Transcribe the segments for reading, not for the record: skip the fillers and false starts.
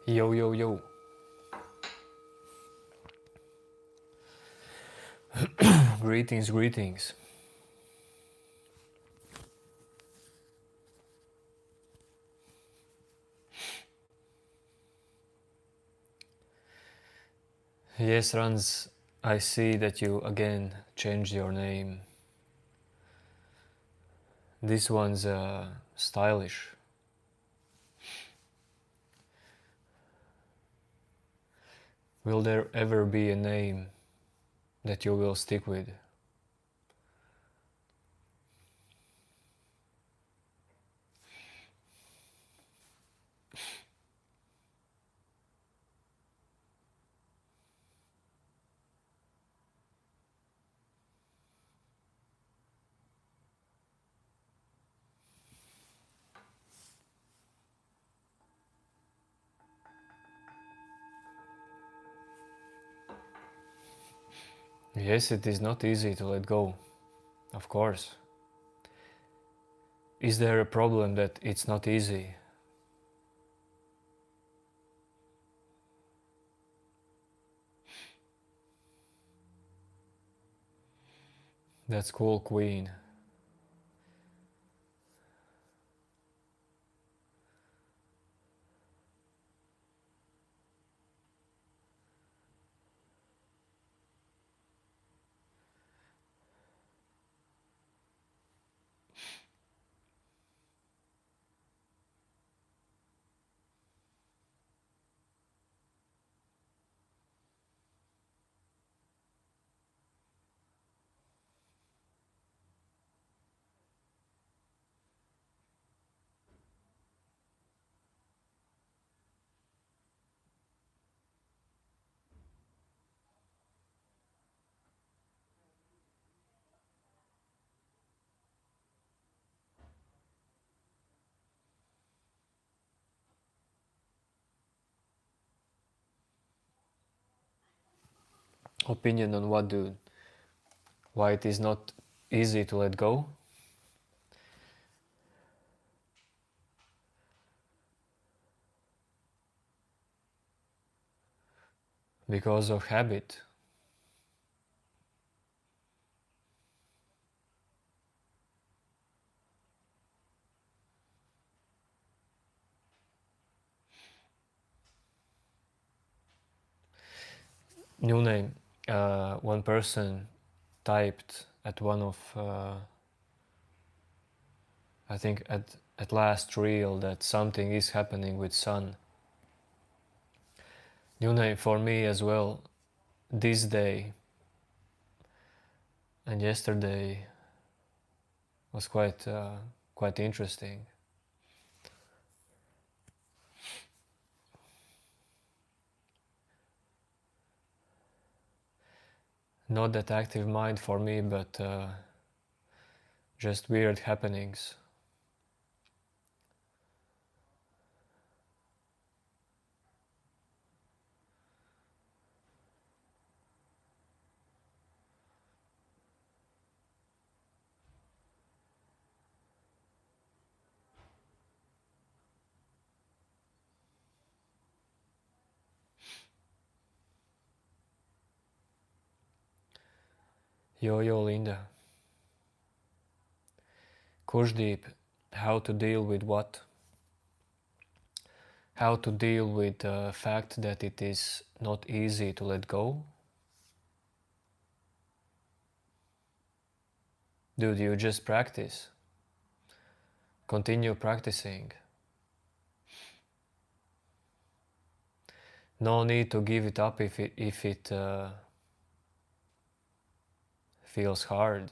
Yo, yo, yo. Greetings, greetings. Yes, Ranz, I see that you again changed your name. This one's stylish. Will there ever be a name that you will stick with? Yes, it is not easy to let go, of course. Is there a problem that it's not easy? That's cool, Queen. Opinion on what, dude? Why it is not easy to let go? Because of habit. New name. One person typed at one of, I think at last reel that something is happening with sun. New name for me as well. This day and yesterday was quite interesting. Not that active mind for me, but just weird happenings. Yo yo Linda. Kushdeep, how to deal with what? How to deal with the fact that it is not easy to let go? Dude, you just practice. Continue practicing. No need to give it up if it feels hard.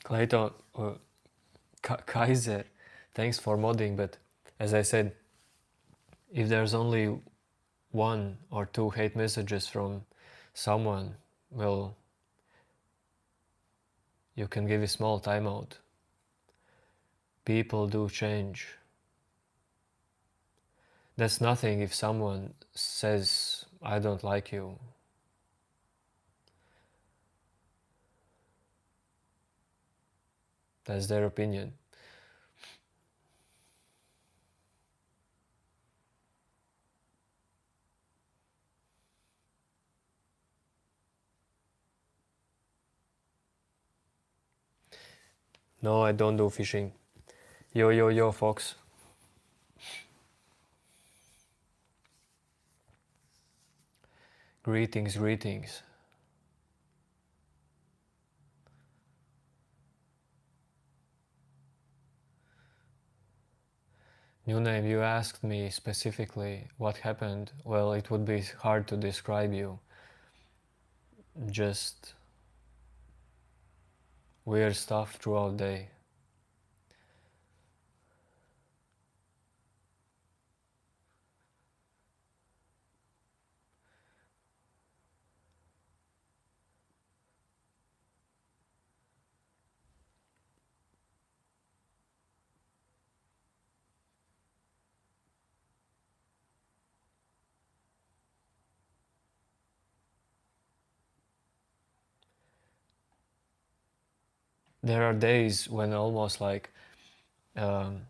Clayton, Kaiser, thanks for modding, but As I said, if there's only one or two hate messages from someone, well, you can give a small timeout. People do change. That's nothing if someone says, I don't like you. That's their opinion. No, I don't do fishing. Yo, yo, yo, Fox. Greetings, greetings. New name, you asked me specifically what happened. Well, it would be hard to describe you. Just weird stuff throughout the day. There are days when almost like um,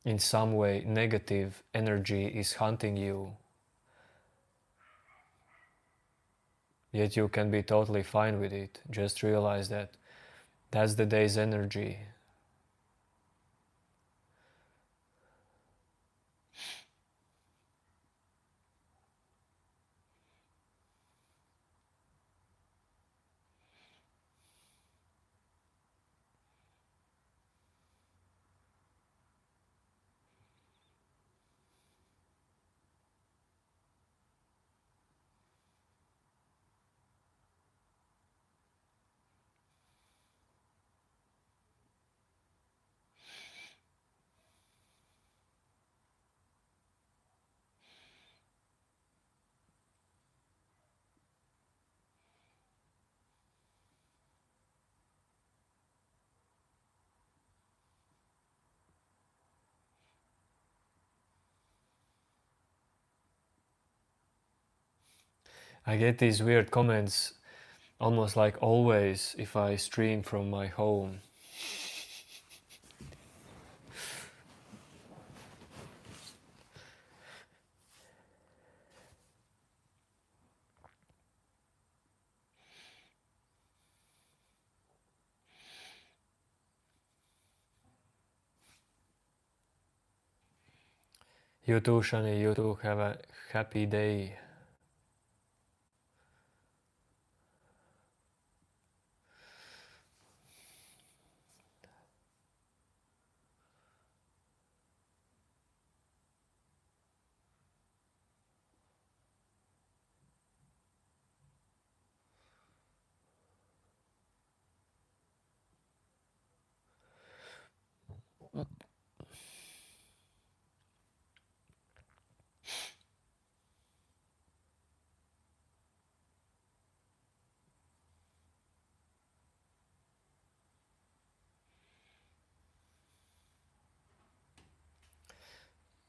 in some way negative energy is hunting you, yet you can be totally fine with it. Just realize that that's the day's energy. I get these weird comments almost like always if I stream from my home. You too, Shani, you too, have a happy day.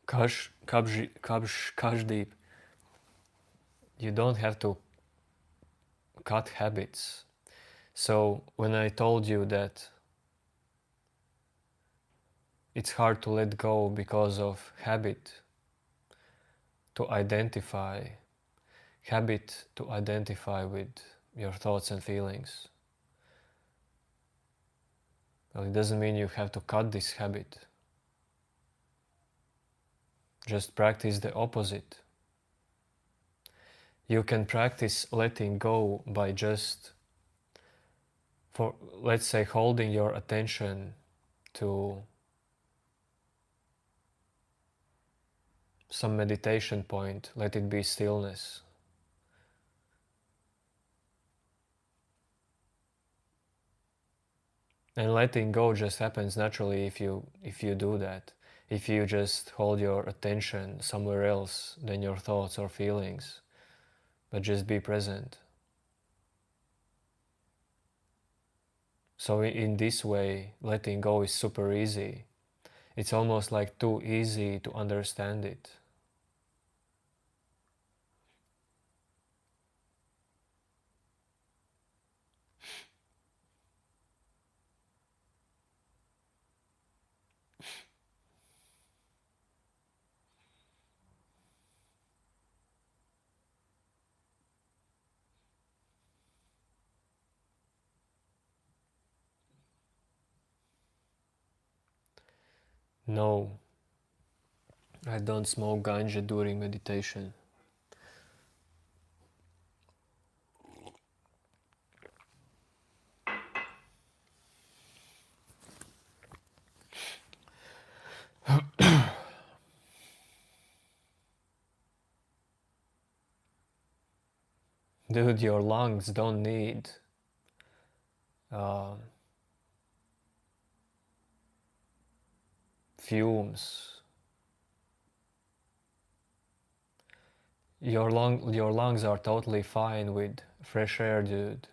Kashdeep, you don't have to cut habits. So when I told you that it's hard to let go because of habit to identify with your thoughts and feelings. Well, it doesn't mean you have to cut this habit. Just practice the opposite. You can practice letting go by just, for let's say, holding your attention to some meditation point. Let it be stillness. And letting go just happens naturally if you do that. If you just hold your attention somewhere else than your thoughts or feelings, but just be present. So in this way, letting go is super easy. It's almost like too easy to understand it. No, I don't smoke ganja during meditation. Dude, your lungs don't need uh, fumes. Your lungs are totally fine with fresh air, dude.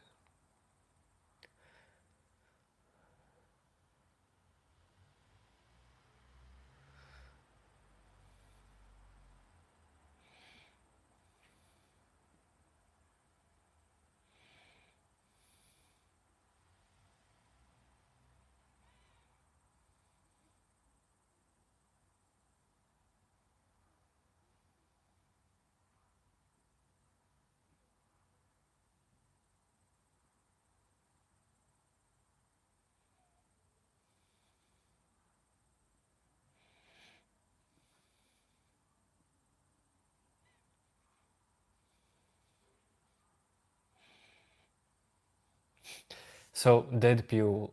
So, Deadpew,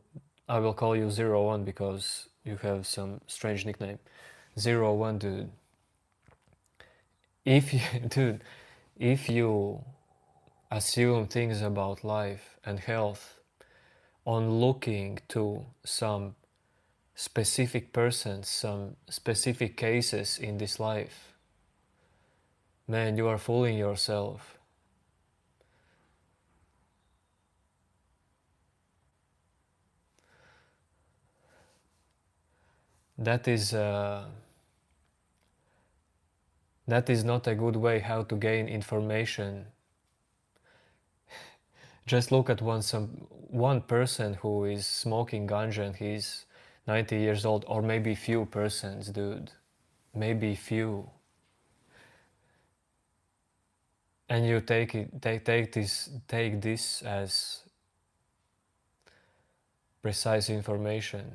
I will call you 01 because you have some strange nickname. 01, dude. If you, dude, if you assume things about life and health on looking to some specific persons, some specific cases in this life, man, you are fooling yourself. That is that is not a good way how to gain information. Just look at one person who is smoking ganja and he's 90 years old, or maybe few persons, dude. Maybe few. And you take this as precise information.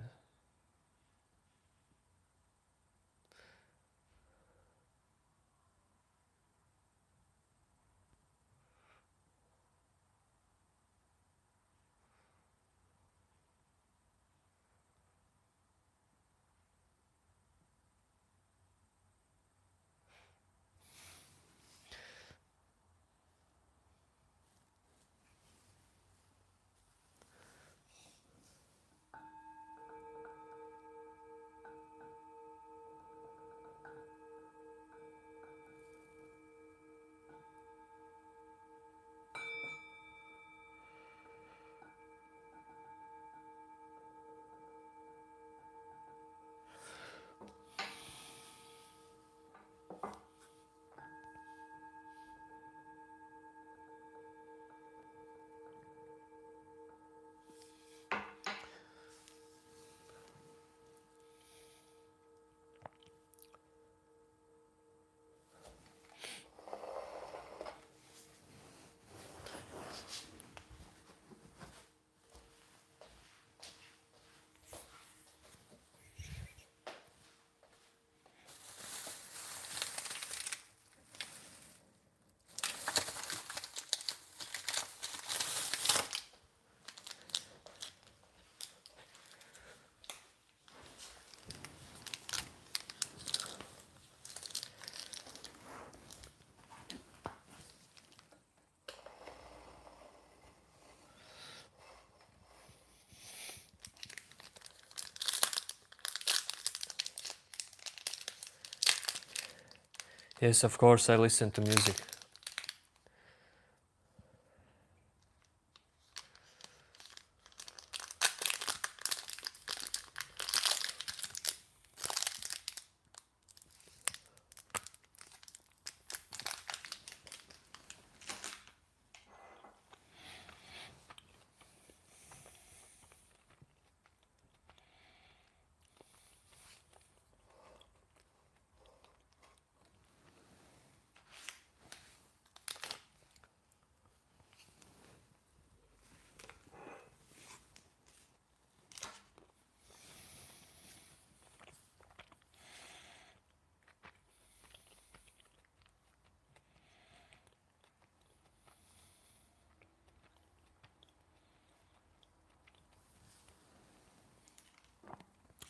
Yes, of course, I listen to music.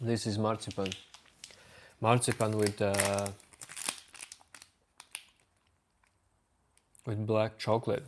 This is marzipan. Marzipan with black chocolate.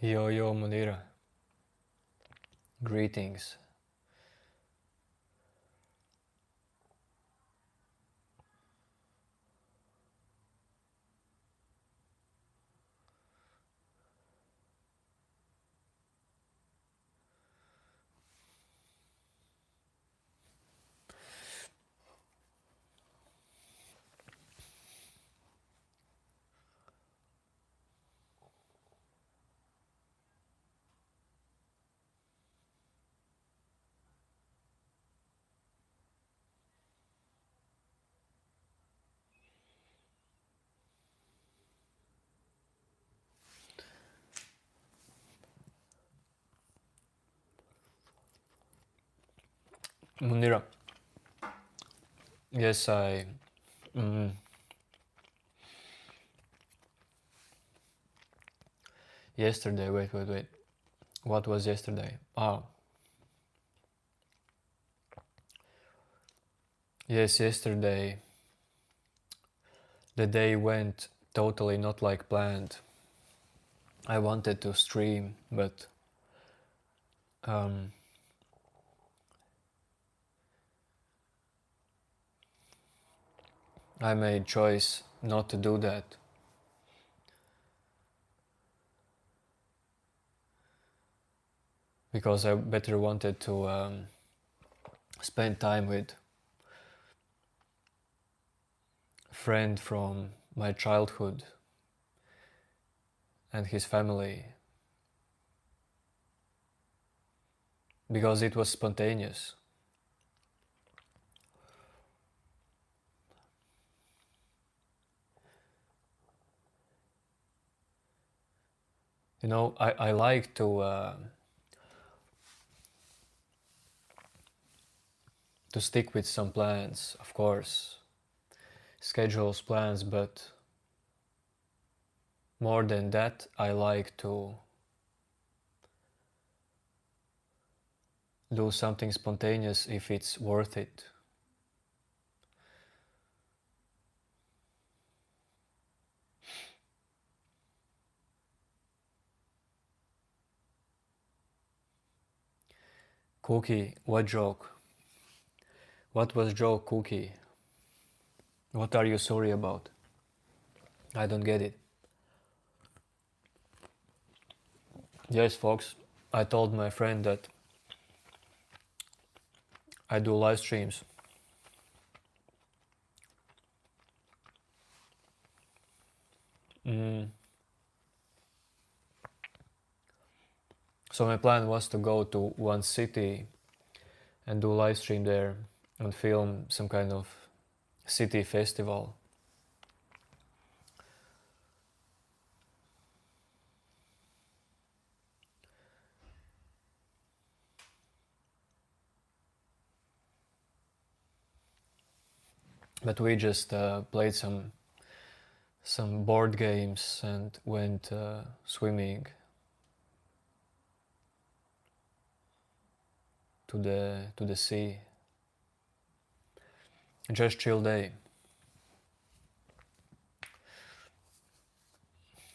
Yo, yo, Munira. Greetings. Munira. Yes, mm, Yesterday, wait. What was yesterday? Yes, yesterday the day went totally not like planned. I wanted to stream, but I made choice not to do that. Because I better wanted to spend time with a friend from my childhood and his family, because it was spontaneous. You know, I like to stick with some plans, of course, schedules, plans, but more than that, I like to do something spontaneous if it's worth it. Cookie, what joke? What was joke, Cookie? What are you sorry about? I don't get it. Yes, folks, I told my friend that I do live streams. So my plan was to go to one city and do live stream there and film some kind of city festival. But we just played some board games and went swimming to the sea. Just chill day.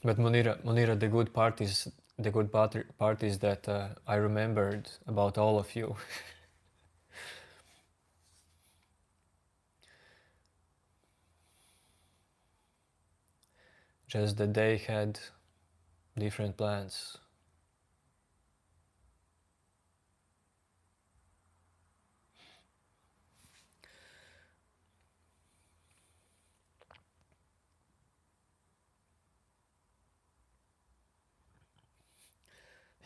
But Monira, the good part is that I remembered about all of you. Just that they had different plans.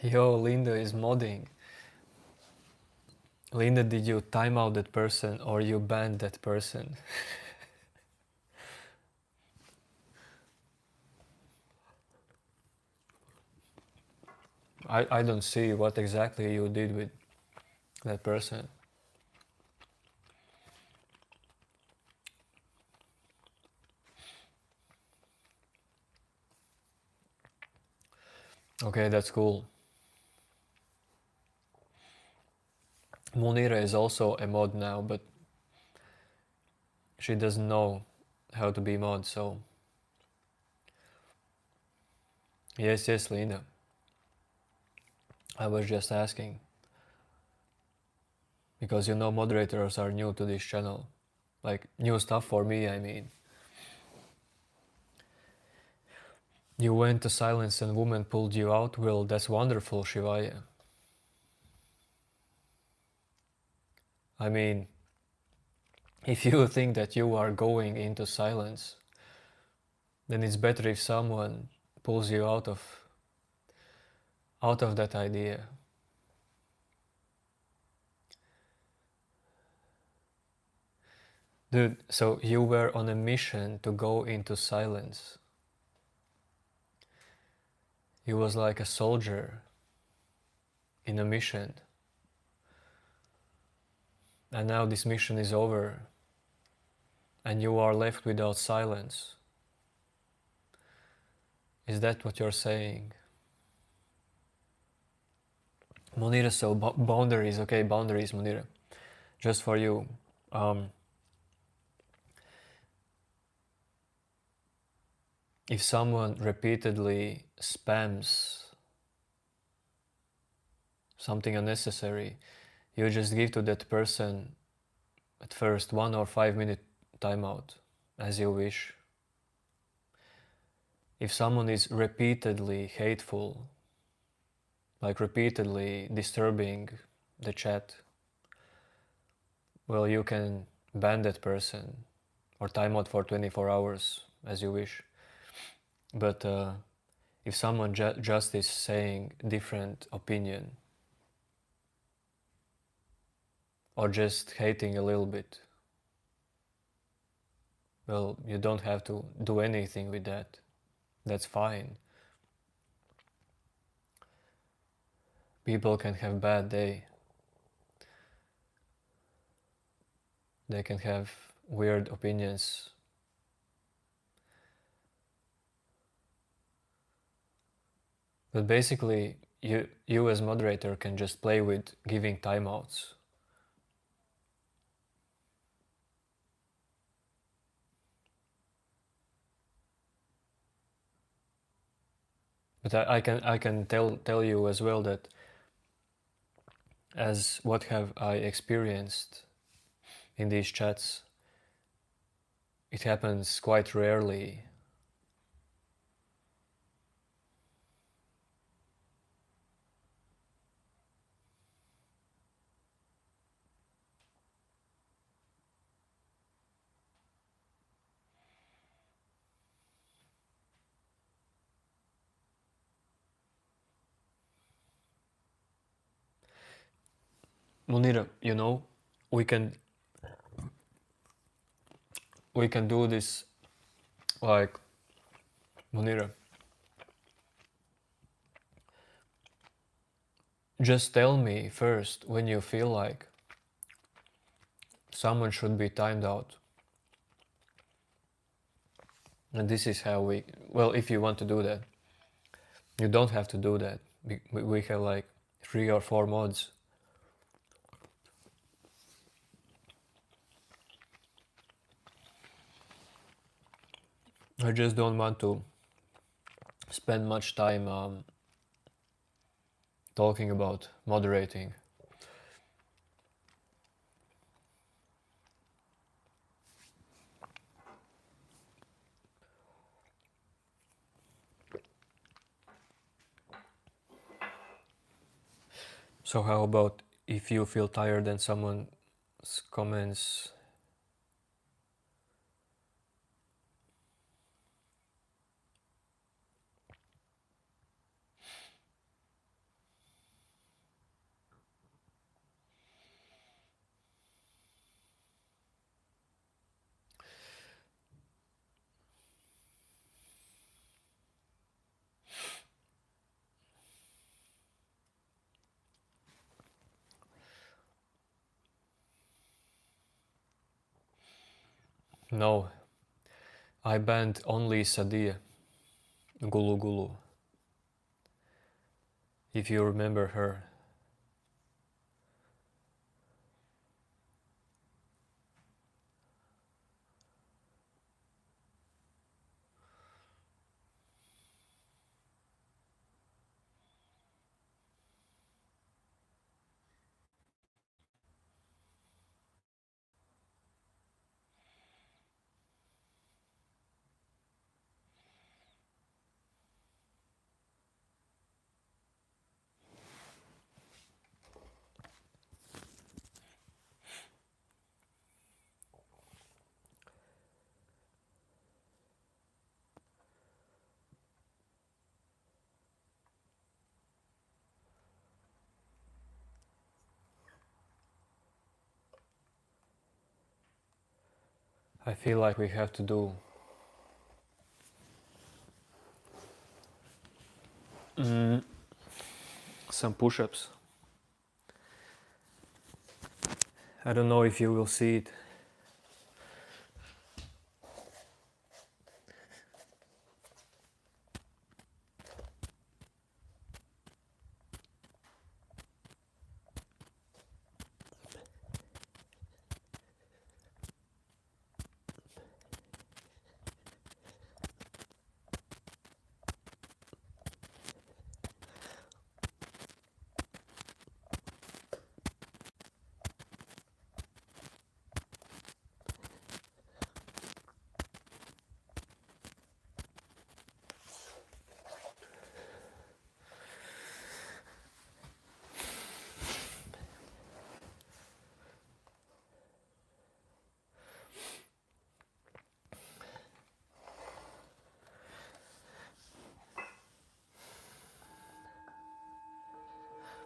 Yo, Linda is modding. Linda, did you time out that person or you banned that person? I don't see what exactly you did with that person. Okay, that's cool. Monira is also a mod now, but she doesn't know how to be mod, so... Yes, Linda. I was just asking. Because you know moderators are new to this channel. Like, new stuff for me, I mean. You went to silence and woman pulled you out? Well, that's wonderful, Shivaya. I mean, if you think that you are going into silence, then it's better if someone pulls you out of that idea. Dude, so you were on a mission to go into silence. You was like a soldier in a mission. And now this mission is over and you are left without silence. Is that what you're saying? Munira, so boundaries, okay, boundaries, Munira. Just for you. Um, if someone repeatedly spams something unnecessary, you just give to that person at first 1 or 5 minute timeout, as you wish. If someone is repeatedly hateful, like repeatedly disturbing the chat, well, you can ban that person or timeout for 24 hours, as you wish. But if someone just is saying different opinion or just hating a little bit, well, you don't have to do anything with that. That's fine. People can have bad day. They can have weird opinions. But basically, you as moderator can just play with giving timeouts. But I can tell you as well that as what have I experienced in these chats, it happens quite rarely. Munira, you know, we can do this like Munira. Just tell me first when you feel like someone should be timed out. And this is how we, well, if you want to do that, you don't have to do that. We have like 3 or 4 mods. I just don't want to spend much time talking about moderating. So how about if you feel tired and someone's comments? No, I banned only Sadia, Gulu Gulu, if you remember her. I feel like we have to do some push-ups. I don't know if you will see it.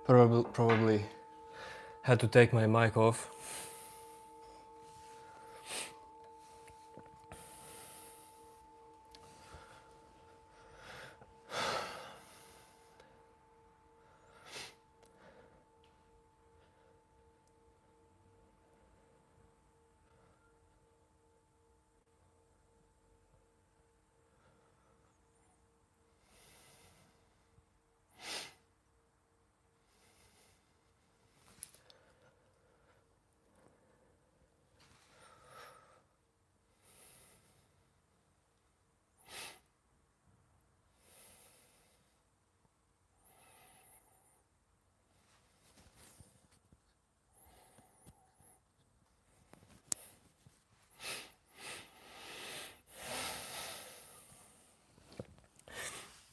Probably had to take my mic off.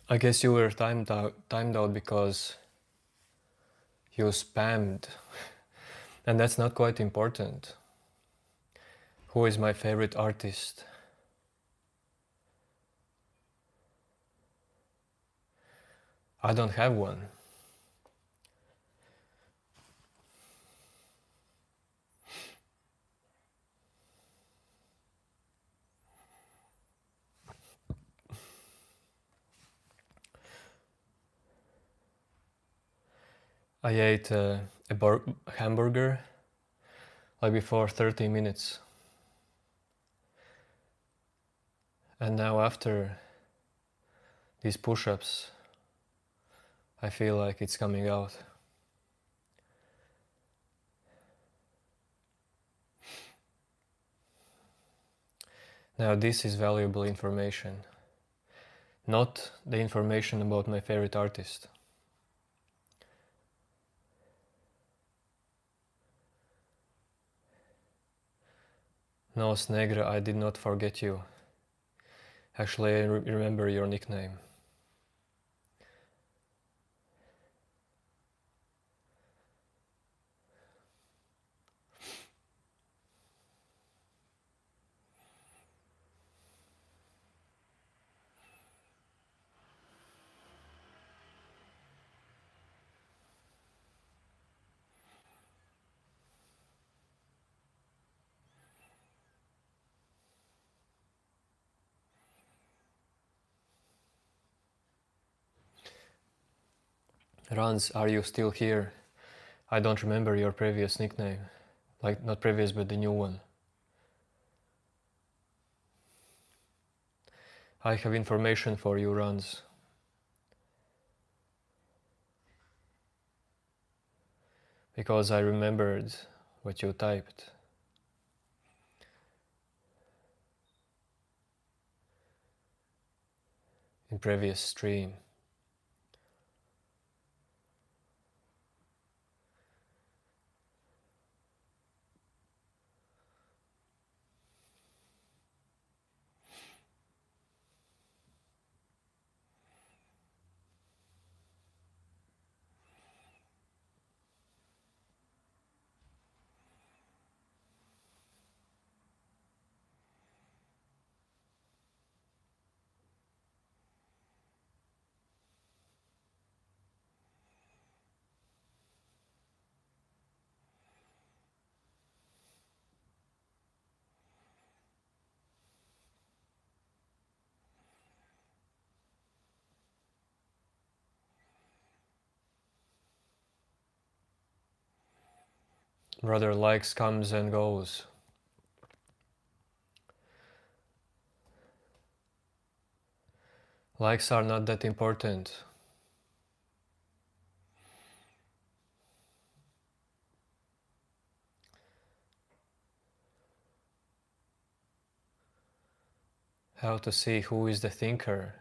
I guess you were timed out because you spammed, and that's not quite important. Who is my favorite artist? I don't have one. I ate a hamburger like before 30 minutes. And now after these push-ups, I feel like it's coming out. Now this is valuable information, not the information about my favorite artist. No, Snegra, I did not forget you. Actually, I remember your nickname. Rans, are you still here? I don't remember your previous nickname. Like, not previous, but the new one. I have information for you, Rans. Because I remembered what you typed. In previous stream. Brother, likes comes and goes. Likes are not that important. How to see who is the thinker?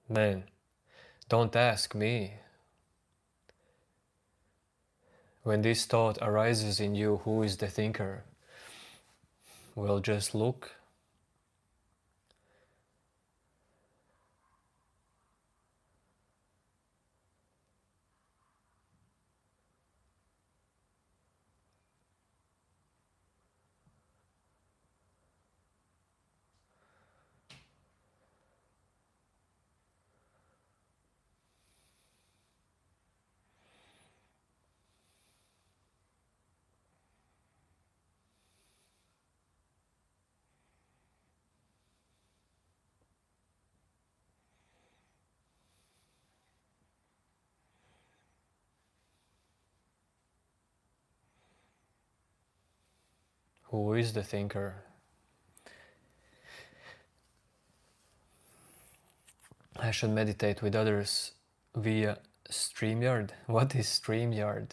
Man, don't ask me. When this thought arises in you, who is the thinker? Well, just look. Who is the thinker? I should meditate with others via StreamYard. What is StreamYard?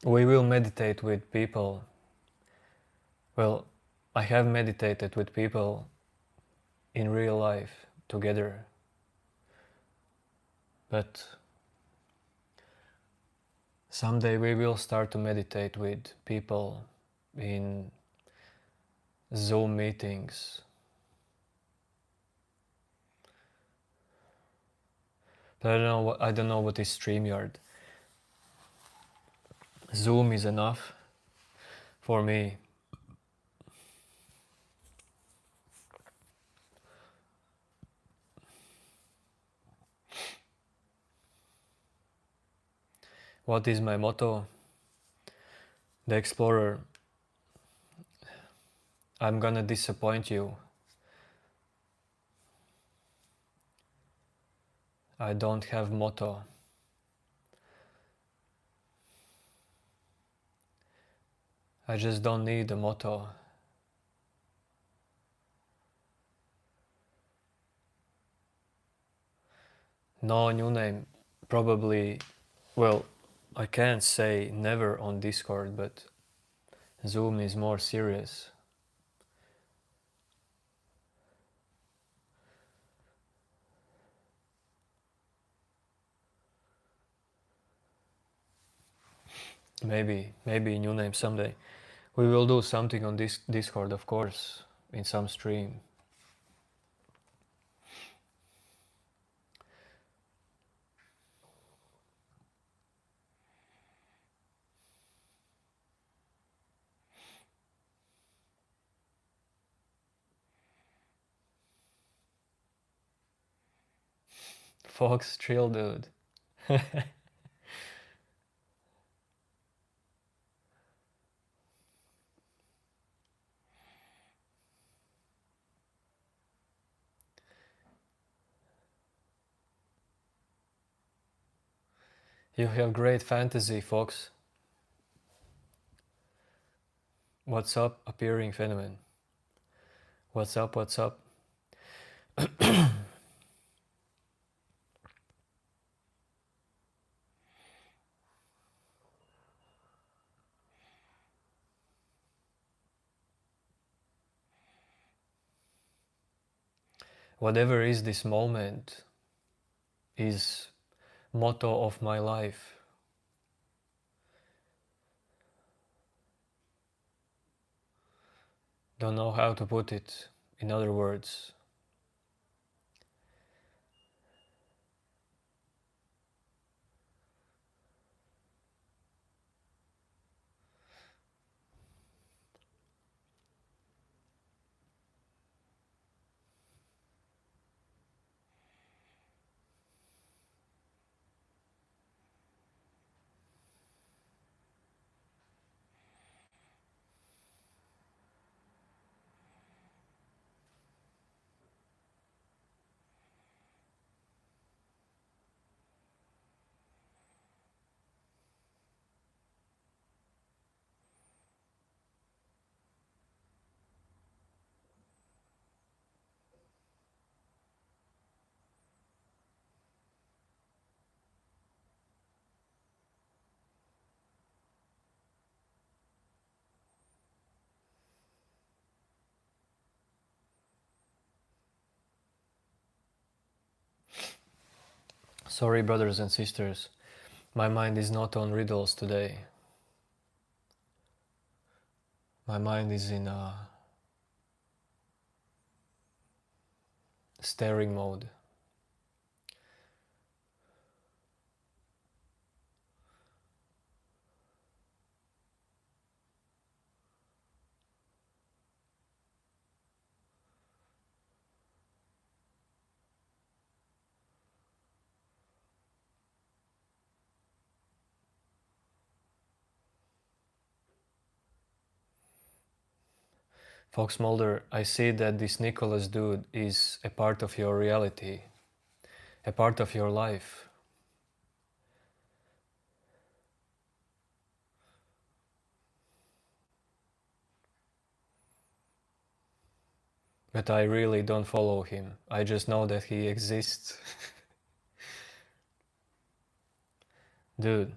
We will meditate with people. Well, I have meditated with people in real life together, but someday we will start to meditate with people in Zoom meetings. But I don't know what is StreamYard. Zoom is enough for me. What is my motto? The Explorer. I'm gonna disappoint you. I don't have motto. I just don't need a motto. No new name. Probably, well, I can't say never on Discord, but Zoom is more serious. Maybe new name someday. We will do something on this Discord, of course, in some stream. Fox, chill, dude. You have great fantasy, Fox. What's up, appearing phenomenon? What's up, what's up? Whatever is this moment is motto of my life. Don't know how to put it in other words. Sorry, brothers and sisters, my mind is not on riddles today. My mind is in a staring mode. Fox Mulder, I see that this Nicholas dude is a part of your reality, a part of your life. But I really don't follow him. I just know that he exists. Dude,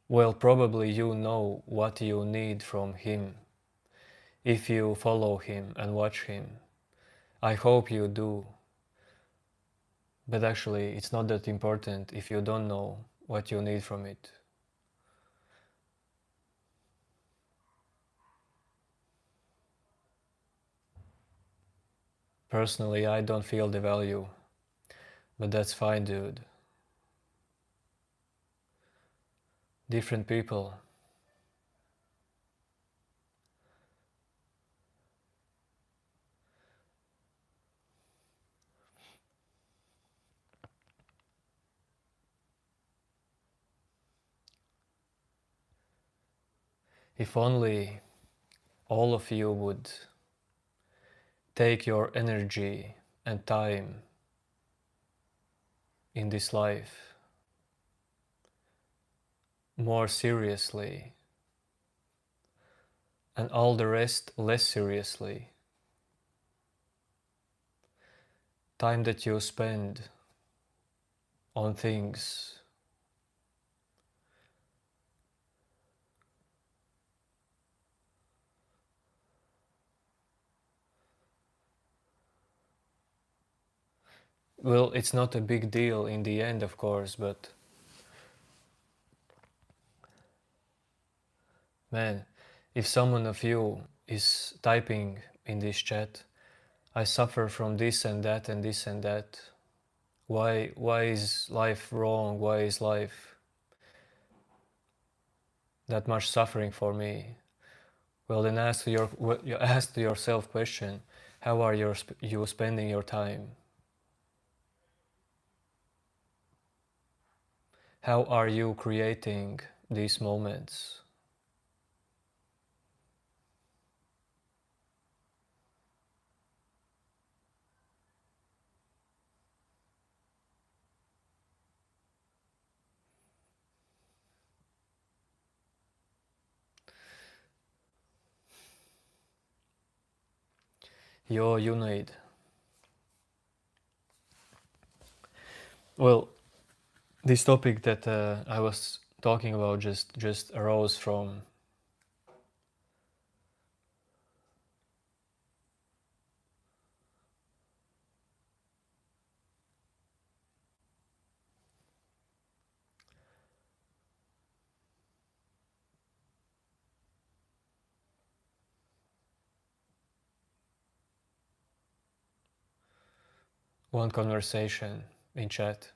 well, probably you know what you need from him if you follow him and watch him. I hope you do. But actually, it's not that important if you don't know what you need from it. Personally, I don't feel the value, but that's fine, dude. Different people. If only all of you would take your energy and time in this life more seriously and all the rest less seriously. Time that you spend on things well, it's not a big deal in the end, of course, but man, if someone of you is typing in this chat, I suffer from this and that and this and that. Why is life wrong? Why is life that much suffering for me? Well, then ask yourself question: how are you spending your time? How are you creating these moments? You need. Well, this topic that I was talking about just arose from one conversation in chat.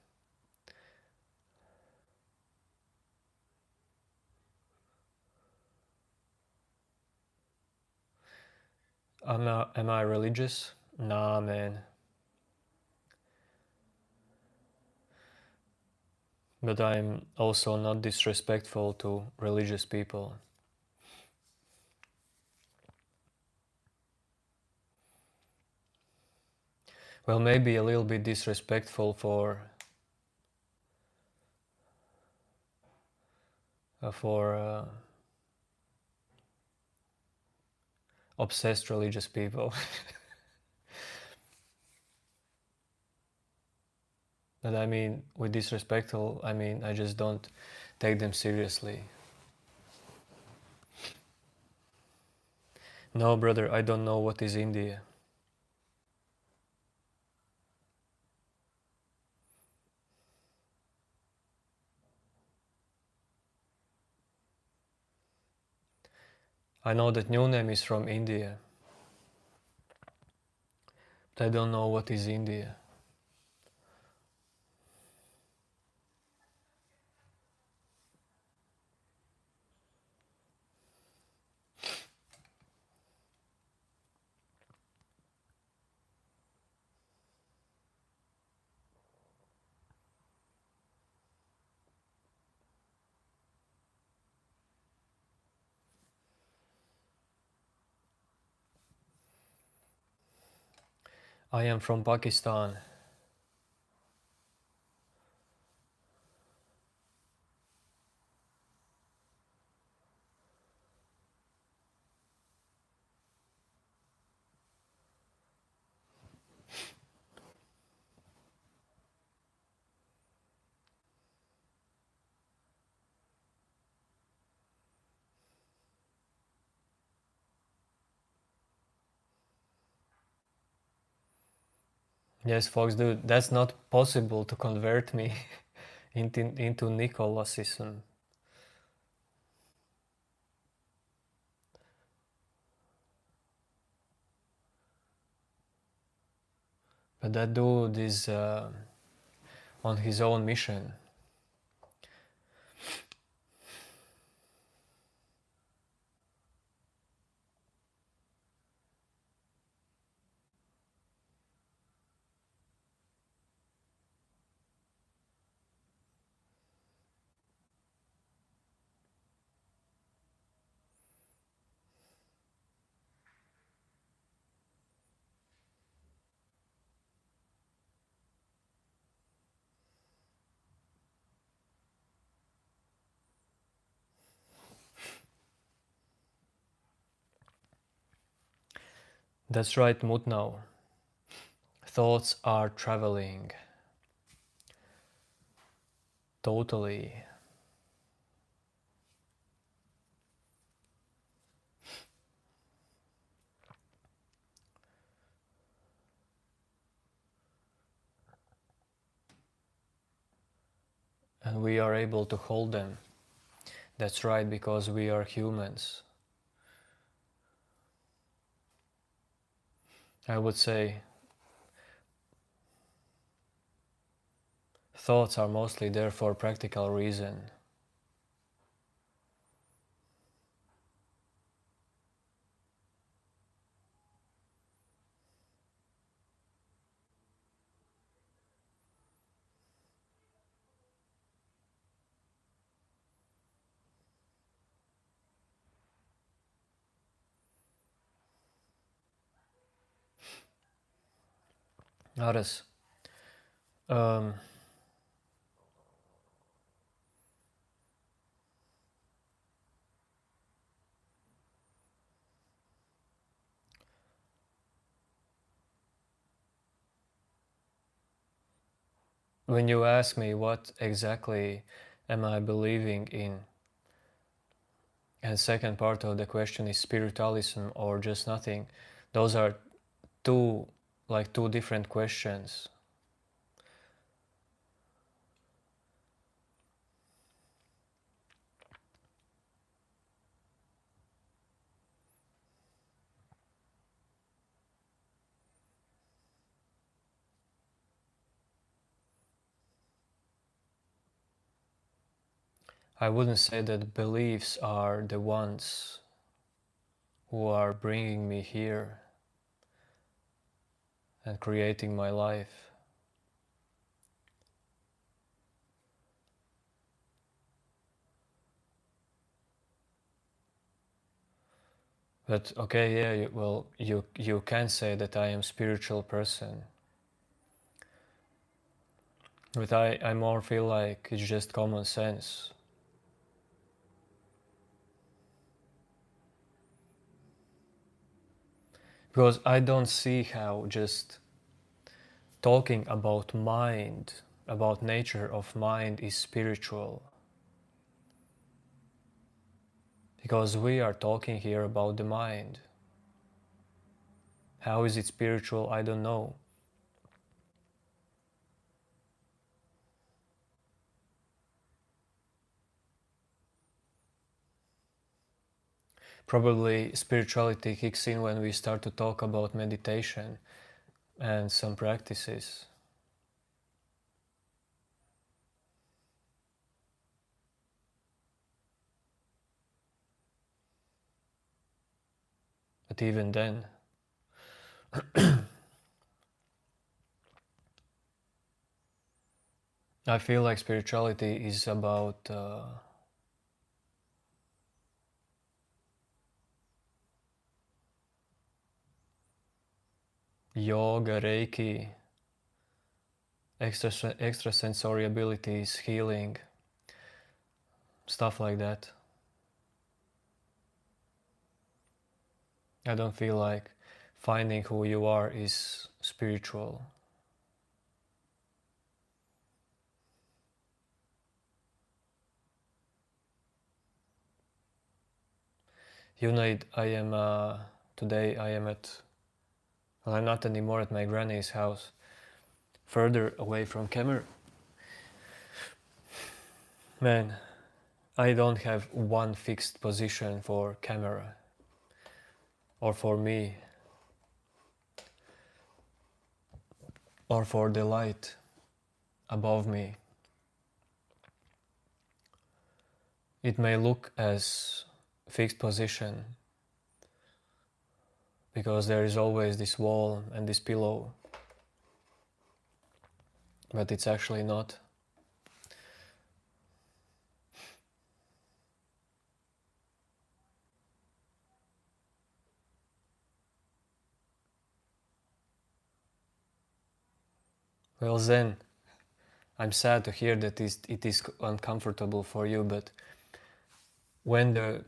Am I religious? Nah, man. But I'm also not disrespectful to religious people. Well, maybe a little bit disrespectful for obsessed religious people. But I mean, with disrespectful, I mean I just don't take them seriously. No, brother, I don't know what is India. I know that new name is from India, but I don't know what is India. I am from Pakistan. Yes, folks, dude, that's not possible to convert me into Nicolacism. But that dude is on his own mission. That's right, Mutnau. Thoughts are traveling. Totally. And we are able to hold them. That's right, because we are humans. I would say thoughts are mostly there for practical reason. Ares, um, when you ask me what exactly am I believing in, and second part of the question is spiritualism or just nothing, those are two two different questions. I wouldn't say that beliefs are the ones who are bringing me here and creating my life. But okay, yeah, well, you can say that I am spiritual person, but I more feel like it's just common sense. Because I don't see how just talking about mind, about nature of mind is spiritual. Because we are talking here about the mind. How is it spiritual? I don't know. Probably spirituality kicks in when we start to talk about meditation and some practices. But even then, I feel like spirituality is about yoga, Reiki, extrasensory abilities, healing, stuff like that. I don't feel like finding who you are is spiritual. You know, I am today. I am at. Well, I'm not anymore at my granny's house, further away from camera. Man, I don't have one fixed position for camera or for me or for the light above me. It may look as fixed position because there is always this wall and this pillow, but it's actually not. Well, Zen, I'm sad to hear that it is uncomfortable for you, but when the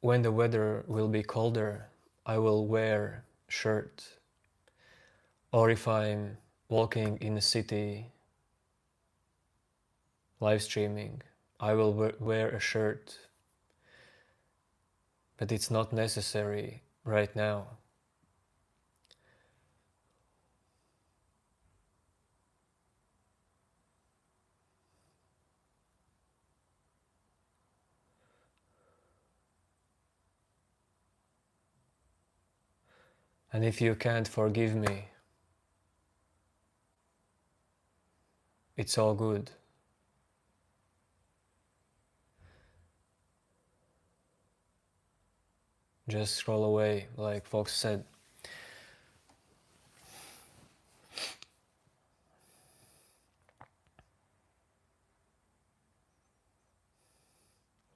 weather will be colder, I will wear shirt. Or if I'm walking in a city live streaming, I will wear a shirt. But it's not necessary right now. And if you can't forgive me, it's all good. Just scroll away, like Fox said.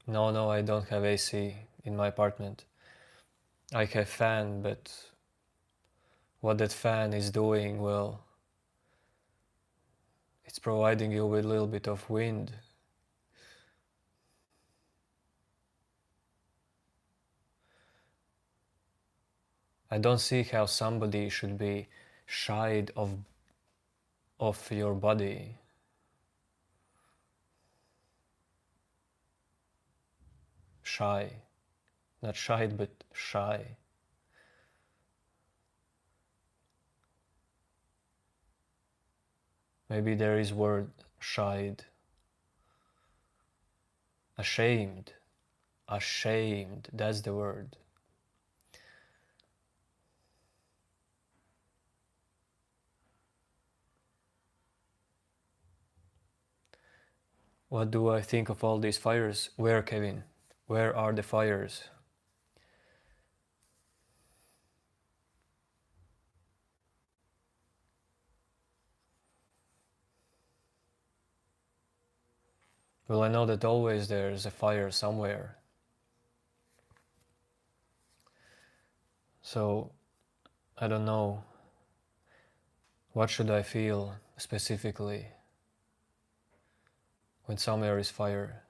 No, I don't have AC in my apartment. I have fan, but what that fan is doing, well, it's providing you with a little bit of wind. I don't see how somebody should be shied of your body. Shy. Not shied, but shy. Maybe there is word shied. Ashamed. Ashamed, that's the word. What do I think of all these fires? Where, Kevin? Where are the fires? Well, I know that always there's a fire somewhere. So, I don't know. What should I feel specifically when somewhere is fire?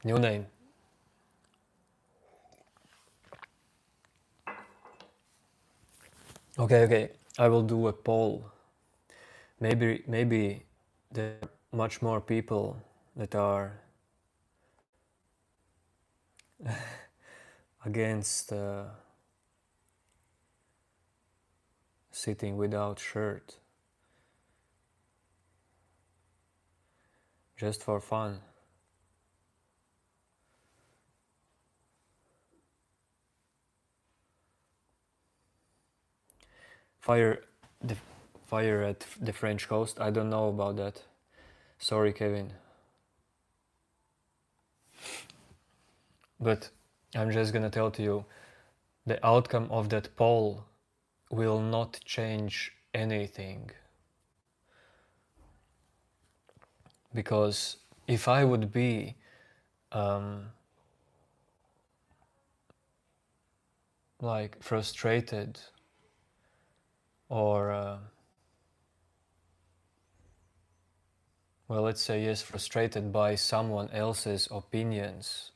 New name. Okay. I will do a poll. Maybe there are much more people that are against sitting without shirt, just for fun. Fire, the fire at the French coast. I don't know about that. Sorry, Kevin. But I'm just gonna tell to you, the outcome of that poll will not change anything. Because if I would be like frustrated or well, let's say yes, frustrated by someone else's opinions,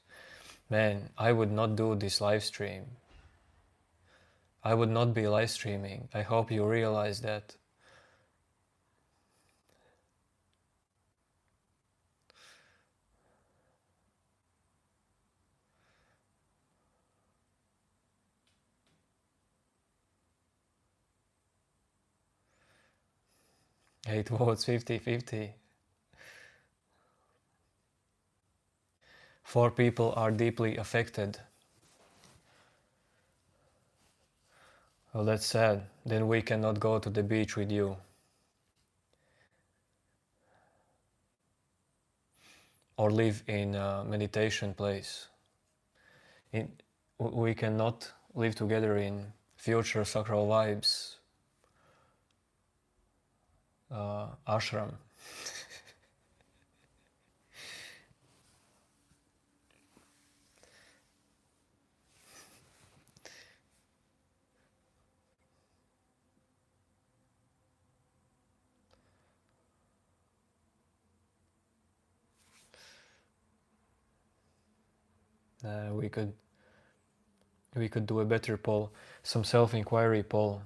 man, I would not do this live stream. I would not be live streaming. I hope you realize that. It votes 50-50. 4 people are deeply affected. Well, that's sad. Then we cannot go to the beach with you. Or live in a meditation place. We cannot live together in future SacralVibes ashram. We could do a better poll, some self-inquiry poll.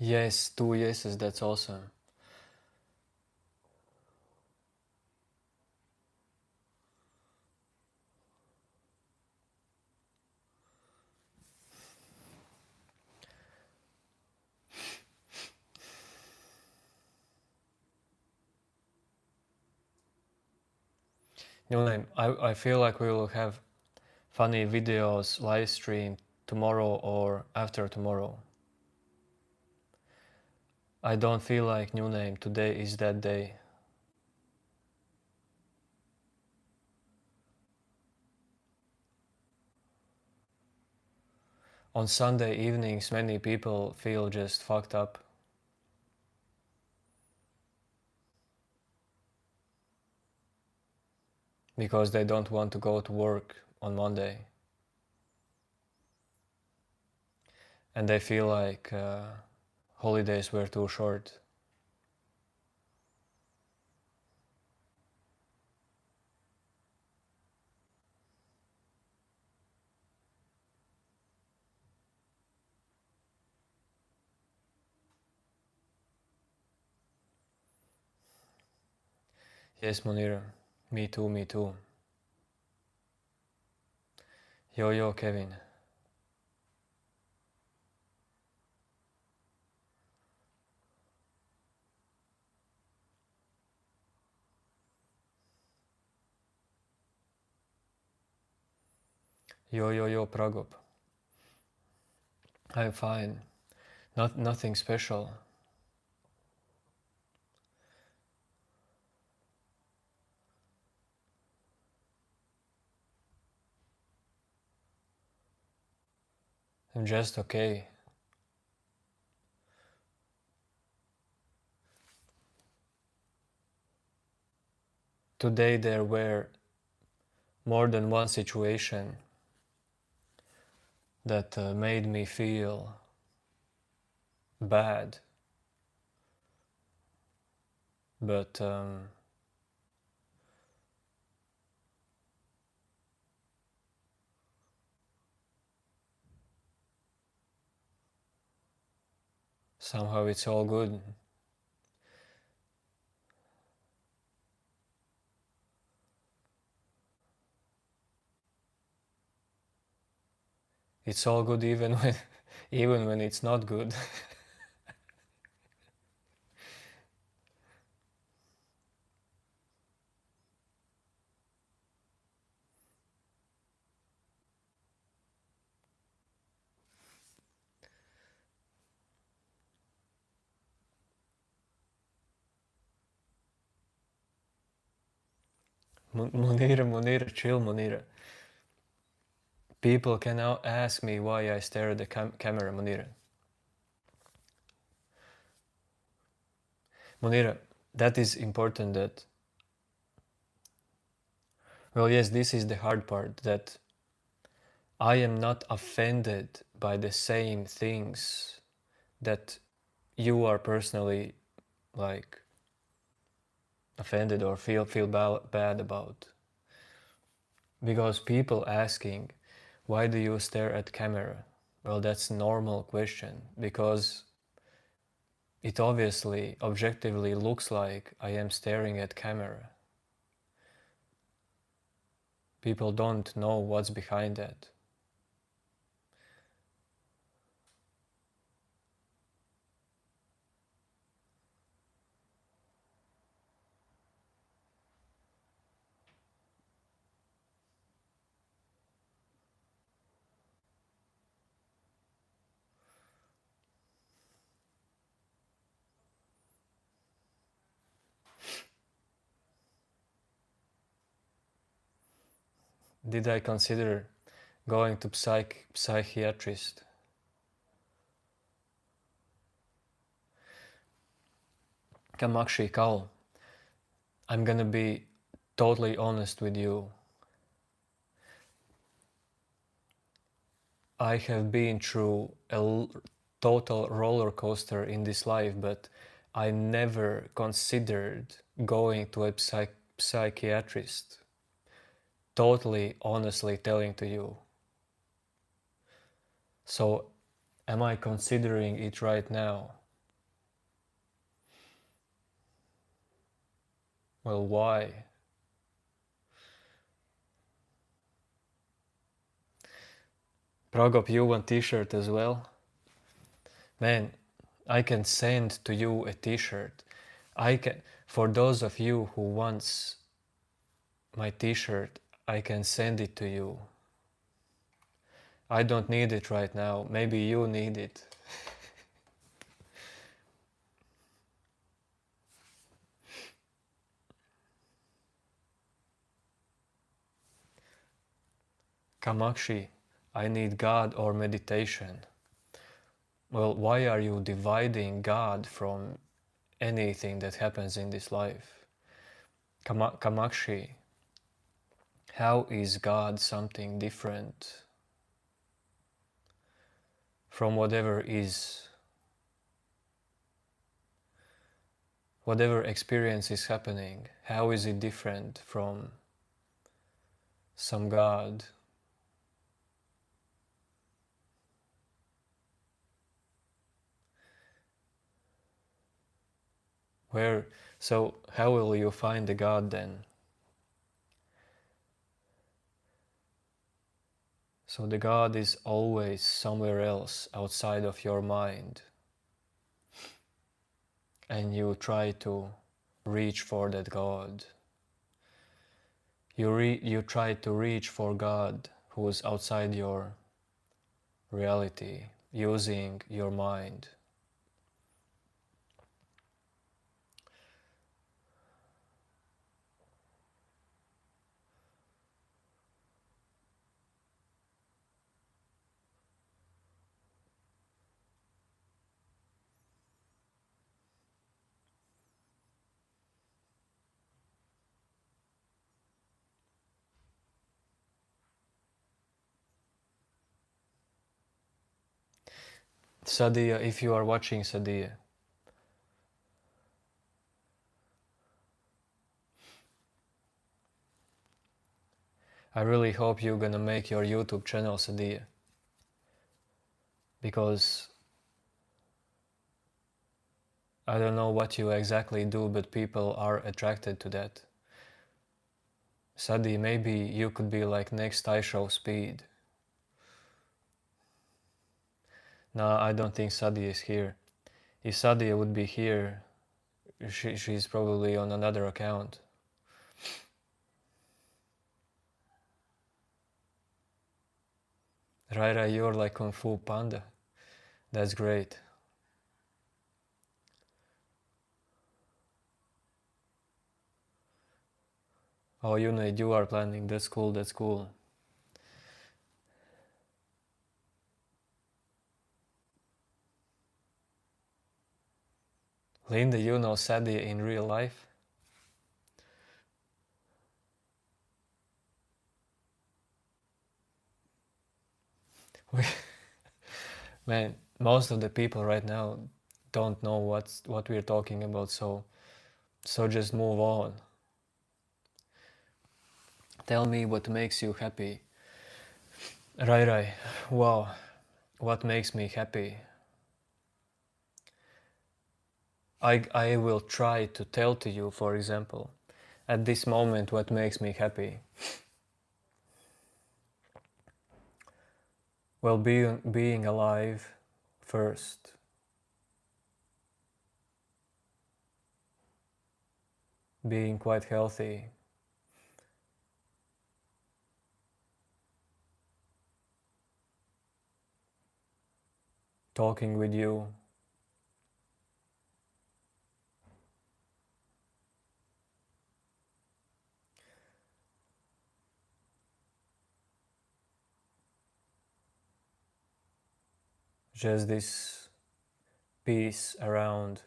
Yes, 2 yeses, that's awesome. I feel like we will have funny videos live stream tomorrow or after tomorrow. I don't feel like New Name, today is that day. On Sunday evenings, many people feel just fucked up. Because they don't want to go to work on Monday. And they feel like holidays were too short. Yes, Munir. Me too, me too. Yo, yo, Kevin. Yo, yo, yo, Pragop. I'm fine. Nothing special. I'm just okay. Today there were more than one situation that made me feel bad. But somehow it's all good. It's all good even when even when it's not good. Munira, chill, Munira. People can now ask me why I stare at the camera, Munira. Munira, that is important that, well, yes, this is the hard part, that I am not offended by the same things that you are personally like offended or feel bad about. Because people asking, why do you stare at camera? Well, that's a normal question, because it obviously, objectively looks like I am staring at camera. People don't know what's behind that. Did I consider going to psychiatrist? Kamakshi Kal, I'm gonna be totally honest with you. I have been through a total roller coaster in this life, but I never considered going to a psychiatrist. Totally honestly telling to you. So, am I considering it right now? Well, why? Pragop, you want t-shirt as well? Man, I can send to you a t-shirt. I can, for those of you who wants my t-shirt, I can send it to you. I don't need it right now. Maybe you need it. Kamakshi, I need God or meditation. Well, why are you dividing God from anything that happens in this life? Kamakshi, how is God something different from whatever is, whatever experience is happening? How is it different from some God? Where, so how will you find the God then? So the God is always somewhere else outside of your mind, and you try to reach for that God. You try to reach for God who is outside your reality, using your mind. Sadia, if you are watching, Sadia, I really hope you're gonna make your YouTube channel, Sadia, because I don't know what you exactly do, but people are attracted to that. Sadi, maybe you could be like next I Show Speed. No, I don't think Sadia is here. If Sadia would be here, she's probably on another account. Raira, you're like Kung Fu Panda. That's great. Oh, you are planning. That's cool, that's cool. Linda, you know Sadia in real life? Man, most of the people right now don't know what we're talking about, so just move on. Tell me what makes you happy. Rai, wow, what makes me happy? I will try to tell to you, for example, at this moment what makes me happy. Well, being alive first. Being quite healthy. Talking with you. Just this peace around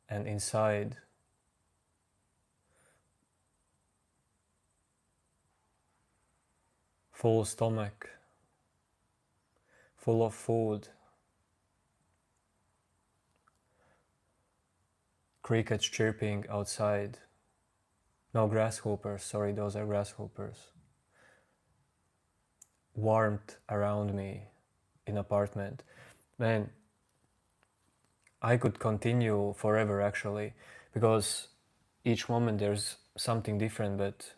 and inside. Full stomach. Full of food. Crickets chirping outside. No, grasshoppers, sorry, those are grasshoppers. Warmth around me in apartment. Man, I could continue forever actually, because each moment there's something different, but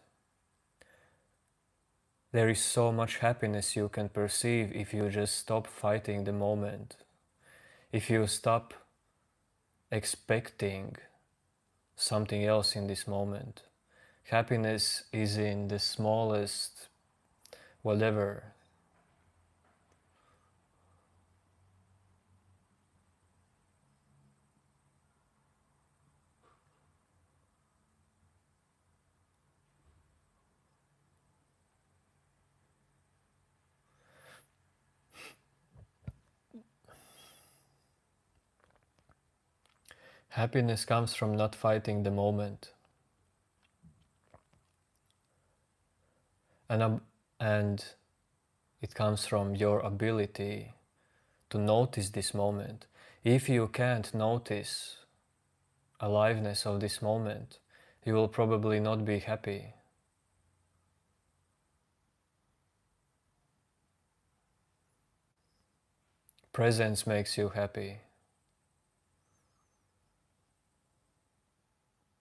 there is so much happiness you can perceive if you just stop fighting the moment. If you stop expecting something else in this moment. Happiness is in the smallest whatever. Happiness comes from not fighting the moment. And it comes from your ability to notice this moment. If you can't notice aliveness of this moment, you will probably not be happy. Presence makes you happy.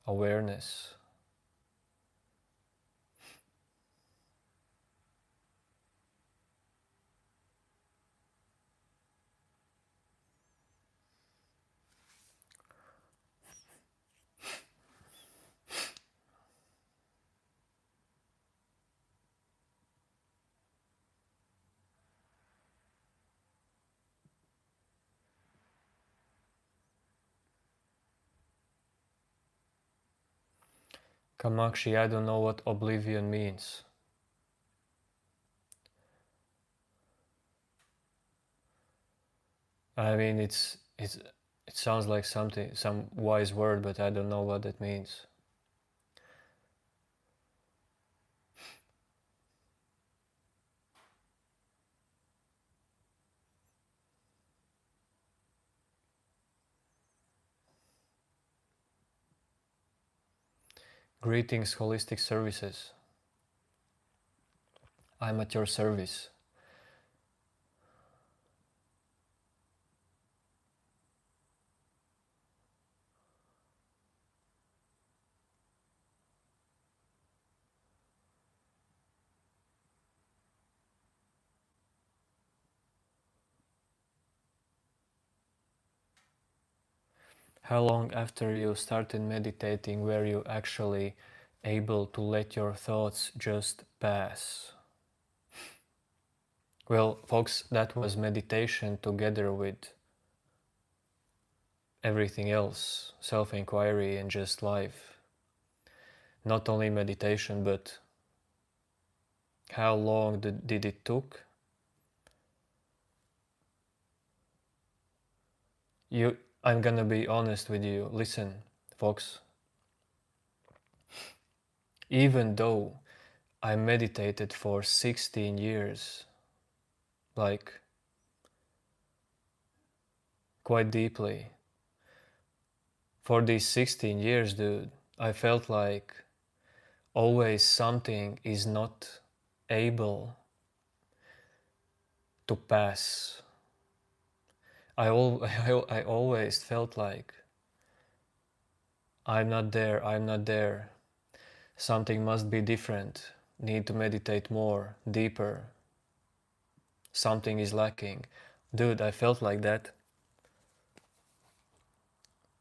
Awareness. Kamakshi, I don't know what oblivion means. I mean, it sounds like some wise word, but I don't know what it means. Greetings, holistic services. I'm at your service. How long after you started meditating were you actually able to let your thoughts just pass? Well, folks, that was meditation together with everything else, self-inquiry and just life. Not only meditation, but how long did it took? I'm gonna be honest with you. Listen, folks. Even though I meditated for 16 years, like quite deeply, for these 16 years, dude, I felt like always something is not able to pass. I always felt like I'm not there. Something must be different. Need to meditate more, deeper. Something is lacking. Dude, I felt like that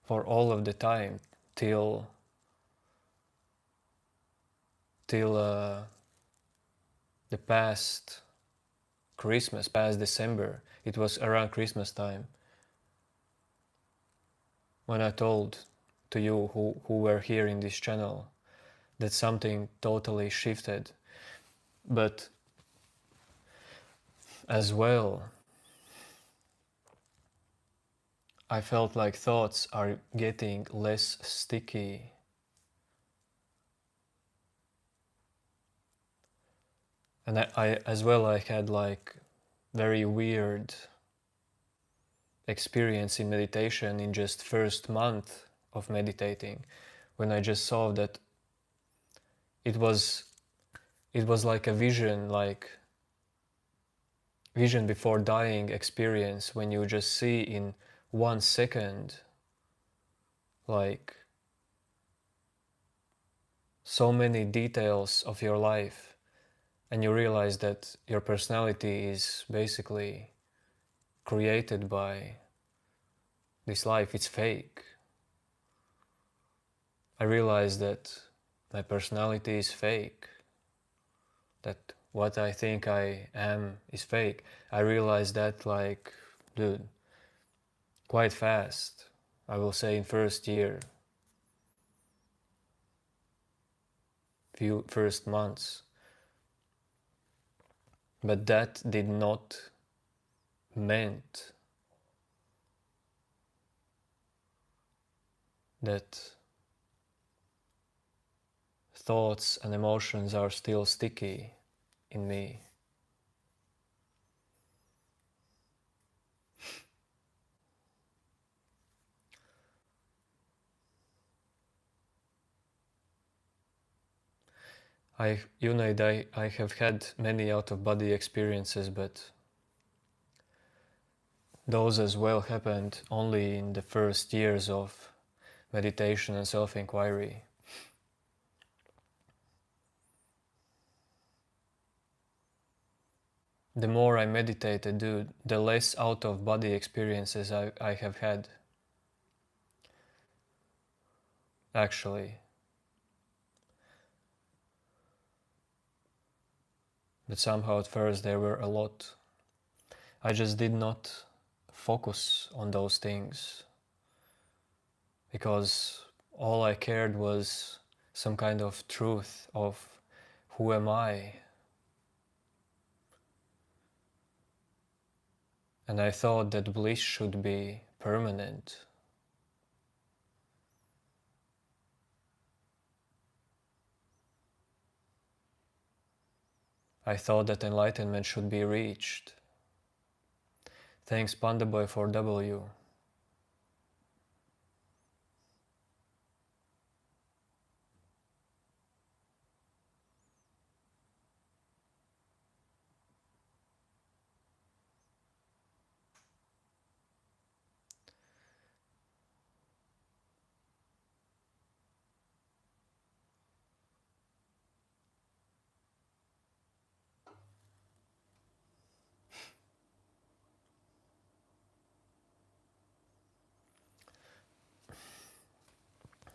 for all of the time till the past Christmas, past December. It was around Christmas time when I told to you who were here in this channel that something totally shifted. But as well, I felt like thoughts are getting less sticky. And I as well, I had like very weird experience in meditation in just first month of meditating, when I just saw that it was like a vision, like vision before dying experience, when you just see in 1 second like so many details of your life, and you realize that your personality is basically created by this life. It's fake. I realized that my personality is fake, that what I think I am is fake. I realized that, like, dude, quite fast. I will say in first year, few first months. But that did not meant that thoughts and emotions are still sticky in me. I have had many out-of-body experiences, but those as well happened only in the first years of meditation and self-inquiry. The more I meditated, dude, the less out-of-body experiences I have had. Actually. But somehow at first there were a lot. I just did not focus on those things, because all I cared was some kind of truth of who am I. And I thought that bliss should be permanent. I thought that enlightenment should be reached. Thanks Pandaboy for W.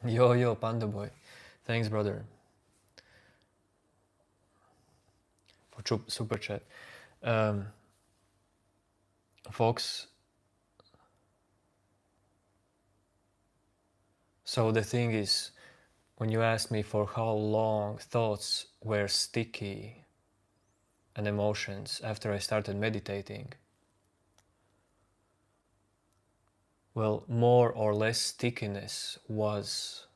Yo, Panda Boy. Thanks, brother, for super chat. Um, Folks, so the thing is, when you asked me for how long thoughts were sticky and emotions after I started meditating, well, more or less stickiness was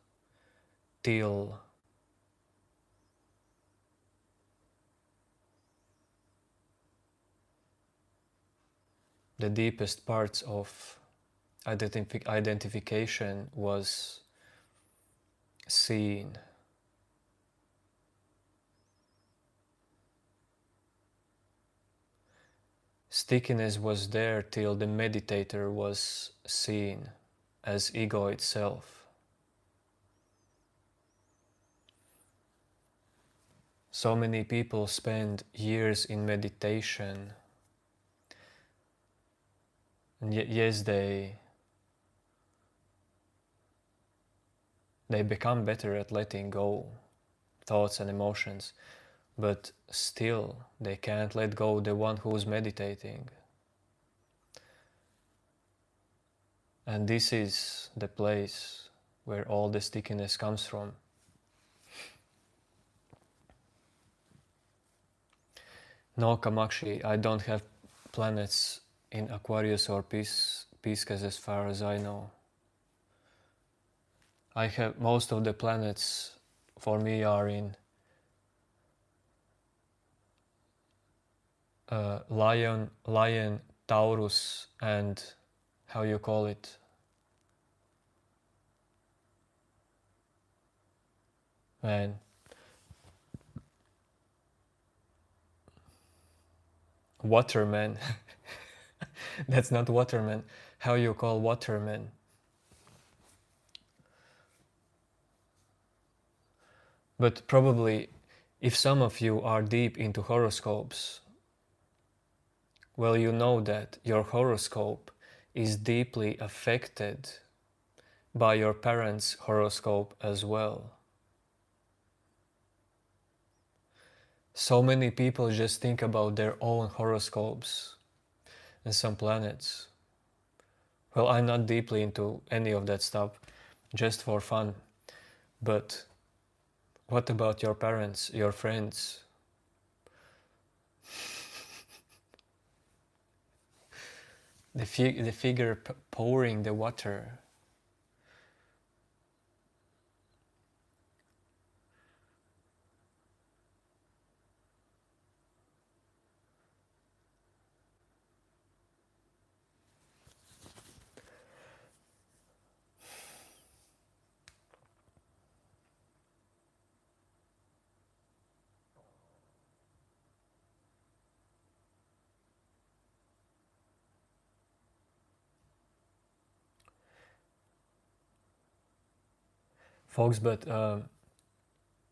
till the deepest parts of identification was seen. Stickiness was there till the meditator was seen as ego itself. So many people spend years in meditation, and yes, they become better at letting go thoughts and emotions, but still they can't let go the one who's meditating. And this is the place where all the stickiness comes from. No, Kamakshi, I don't have planets in Aquarius or Pisces as far as I know. I have most of the planets for me are in Lion, Taurus, and how you call it? Man, Waterman. That's not Waterman. How you call Waterman? But probably, if some of you are deep into horoscopes, well, you know that your horoscope is deeply affected by your parents' horoscope as well. So many people just think about their own horoscopes and some planets. Well, I'm not deeply into any of that stuff, just for fun. But what about your parents, your friends? The figure pouring the water. Folks, but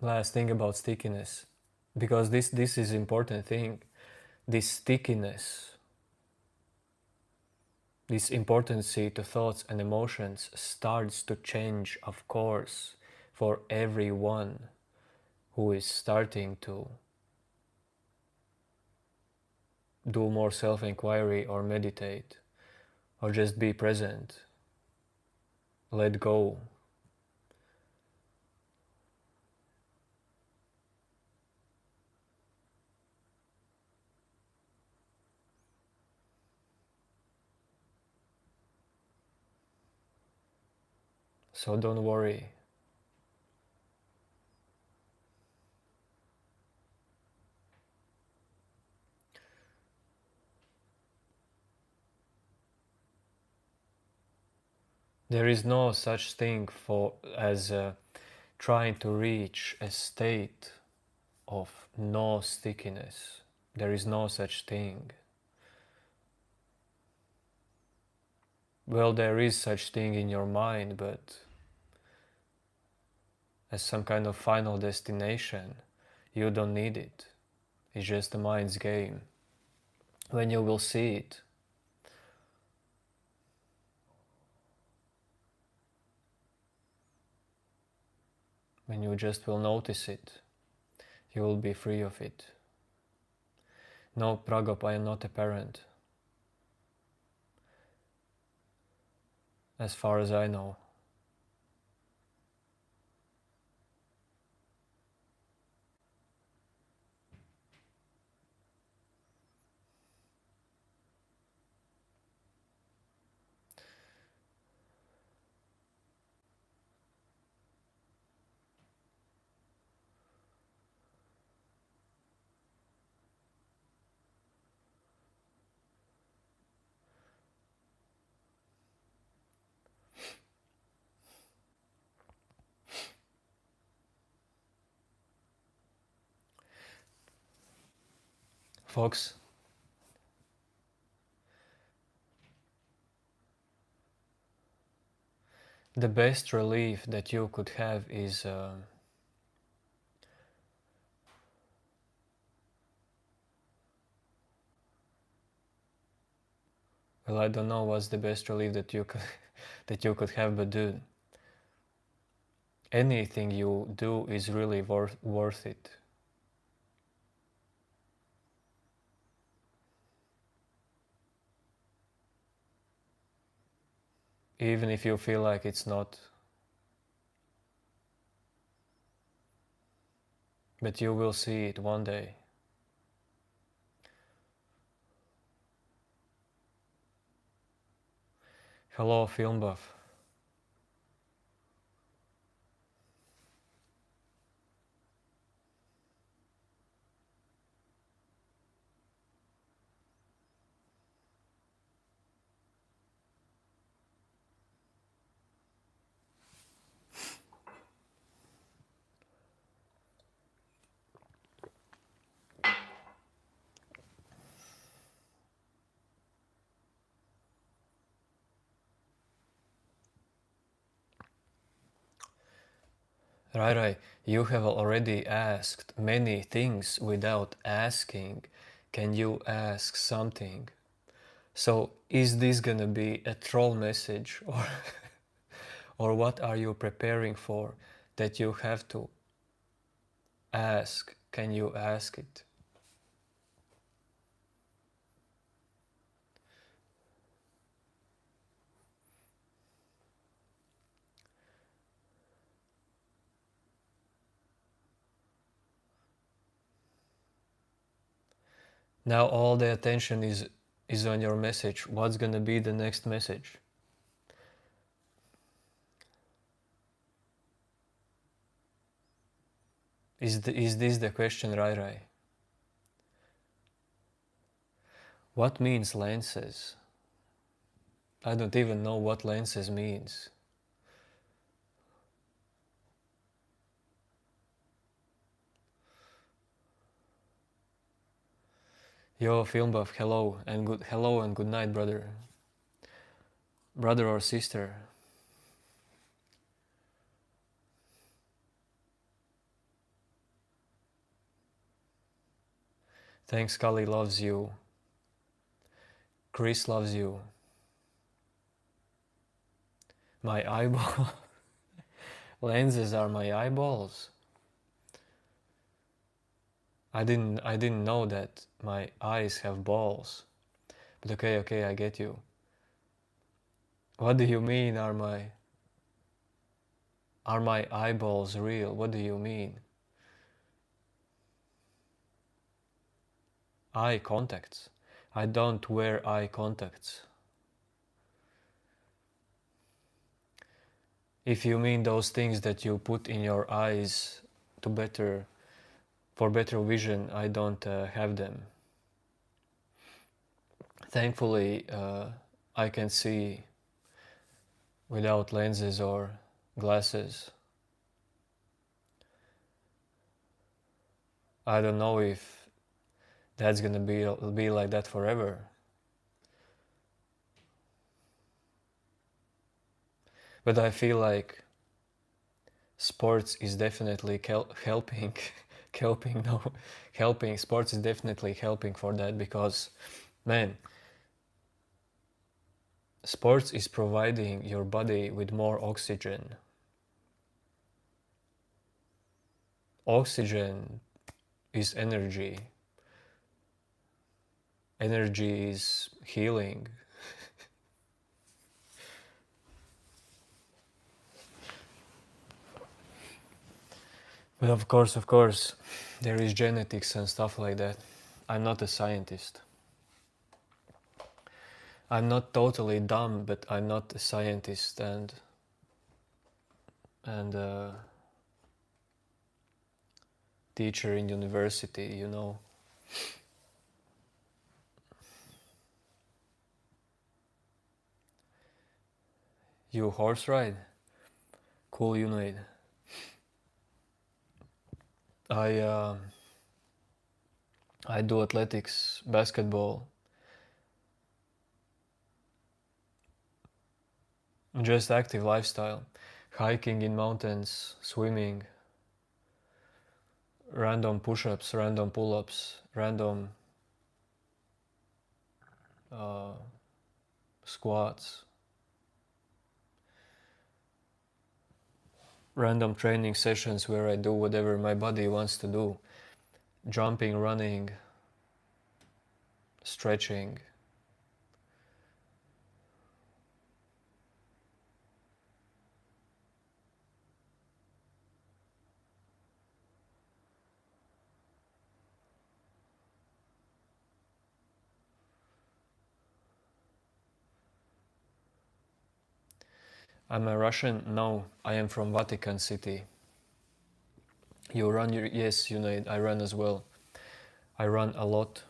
last thing about stickiness, because this is important thing. This stickiness, this importancy to thoughts and emotions starts to change, of course, for everyone who is starting to do more self-inquiry or meditate or just be present, let go. So don't worry. There is no such thing as trying to reach a state of no stickiness. There is no such thing. Well, there is such thing in your mind, but as some kind of final destination, you don't need it. It's just the mind's game. When you will see it, when you just will notice it, you will be free of it. No, Pragop, I am not a parent, as far as I know. Fox, the best relief that you could have is well, I don't know what's the best relief that you could that you could have, but dude, anything you do is really worth it. Even if you feel like it's not, but you will see it one day. Hello, film buff. Rai, you have already asked many things without asking. Can you ask something? So is this gonna be a troll message, or what are you preparing for that you have to ask? Can you ask it? Now all the attention is on your message. What's gonna be the next message? Is this the question, Rai? What means lenses? I don't even know what lenses means. Yo, film buff, hello and good night, brother. Brother or sister. Thanks, Kali loves you. Chris loves you. My eyeball. Lenses are my eyeballs. I didn't know that my eyes have balls. But okay, I get you. What do you mean are my eyeballs real? What do you mean? Eye contacts. I don't wear eye contacts. If you mean those things that you put in your eyes for better vision, I don't have them. Thankfully, I can see without lenses or glasses. I don't know if that's gonna be like that forever. But I feel like sports is definitely helping. Helping. Sports is definitely helping for that because, man, sports is providing your body with more oxygen. oxygen is energy. Energy is healing. But of course, there is genetics and stuff like that. I'm not a scientist. I'm not totally dumb, but I'm not a scientist and teacher in university, you know. You horse ride? Cool, you know it. I do athletics, basketball, just active lifestyle, hiking in mountains, swimming, random push-ups, random pull-ups, random squats, random training sessions where I do whatever my body wants to do, jumping, running, stretching. Am I Russian? No, I am from Vatican City. You run your... Yes, you know it, I run as well. I run a lot.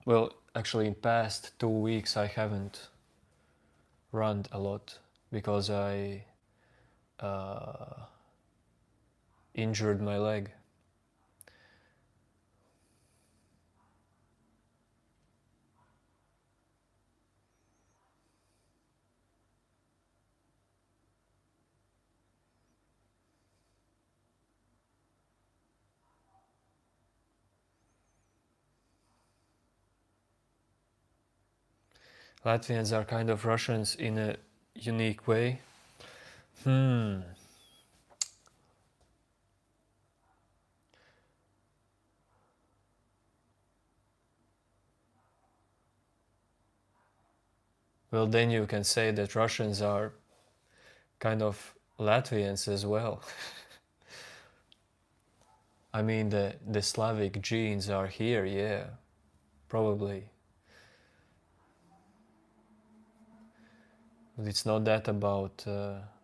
Well, actually in past 2 weeks I haven't run a lot because I injured my leg. Latvians are kind of Russians in a unique way. Well, then you can say that Russians are kind of Latvians as well. I mean, the Slavic genes are here, yeah, probably. But it's not that about,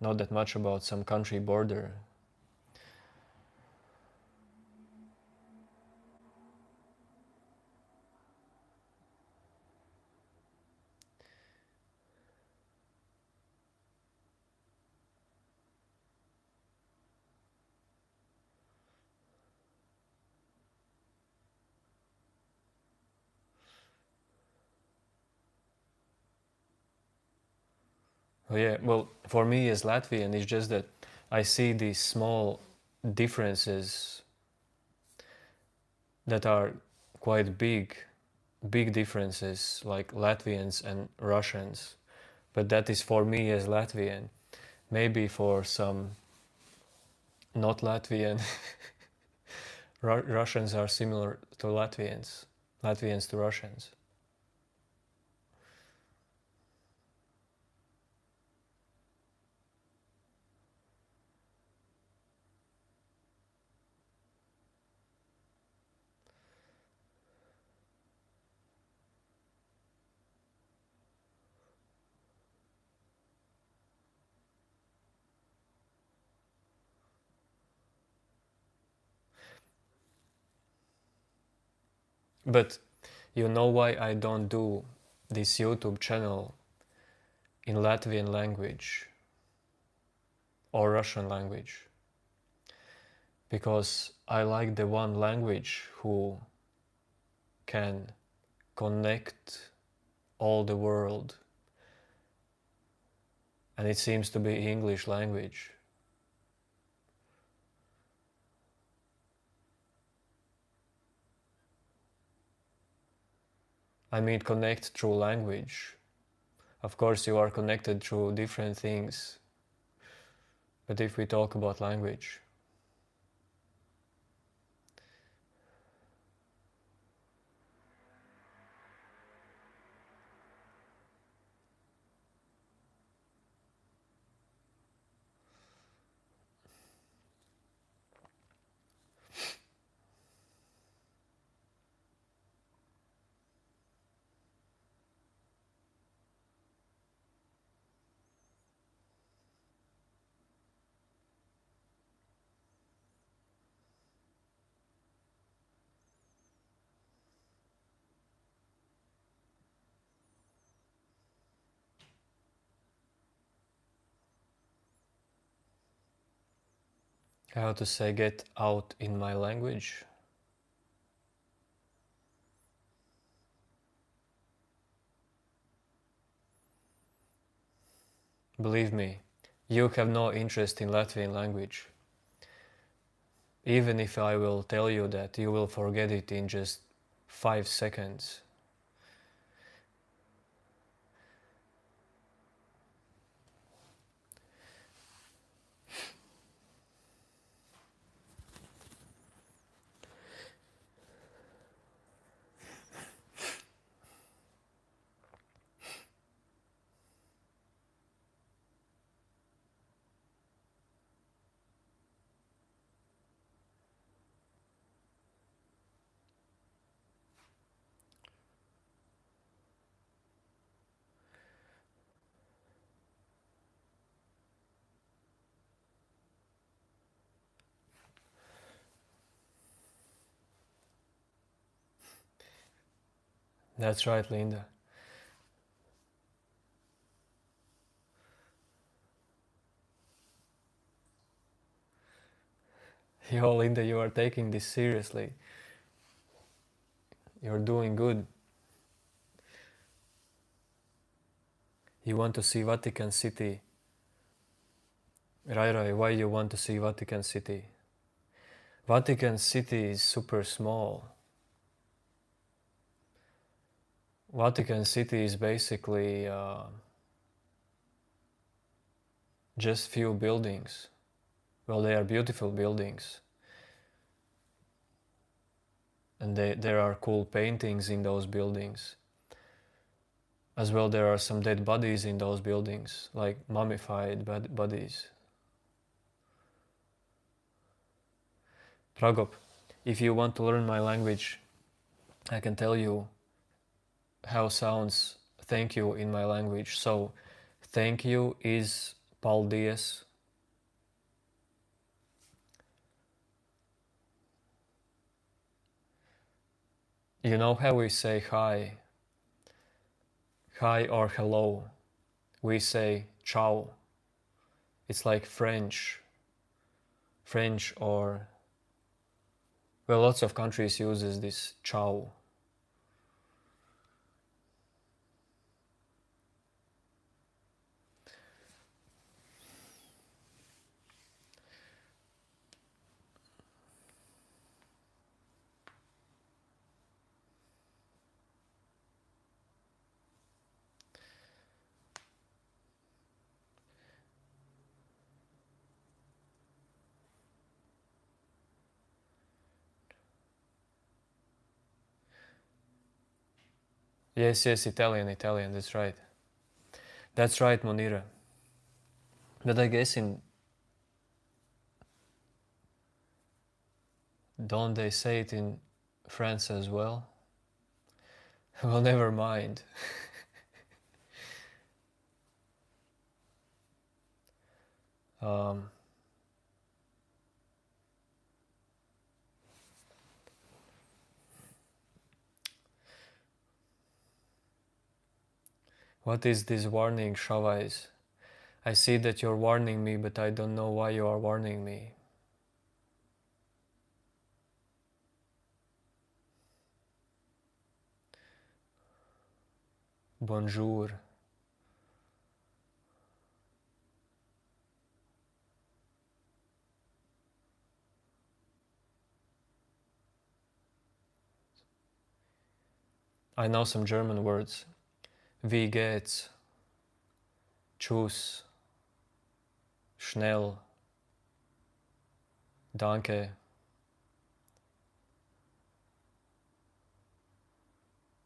not that much about some country border. Oh yeah, well, for me as Latvian, it's just that I see these small differences that are quite big differences, like Latvians and Russians. But that is for me as Latvian. Maybe for some not Latvian, Russians are similar to Latvians, Latvians to Russians. But you know why I don't do this YouTube channel in Latvian language or Russian language? Because I like the one language who can connect all the world, and it seems to be English language. I mean, connect through language. Of course, you are connected through different things, but if we talk about language, How to say get out in my language? Believe me, you have no interest in Latvian language. Even if I will tell you that, you will forget it in just 5 seconds. That's right, Linda. Yo, Linda, you are taking this seriously. You're doing good. You want to see Vatican City. Rai, why you want to see Vatican City? Vatican City is super small. Vatican City is basically just few buildings. Well, they are beautiful buildings. And there are cool paintings in those buildings. As well, there are some dead bodies in those buildings, like mummified bodies. Pragop, if you want to learn my language, I can tell you how sounds thank you in my language. So, thank you is paldies. You know how we say hi? Hi or hello. We say ciao. It's like French. French or... Well, lots of countries uses this ciao. Yes, Italian, that's right. That's right, Monira. But I guess don't they say it in France as well? Well, never mind. Um, what is this warning, Shavais? I see that you're warning me, but I don't know why you are warning me. Bonjour. I know some German words. Wie geht's? Tschüss. Schnell. Danke.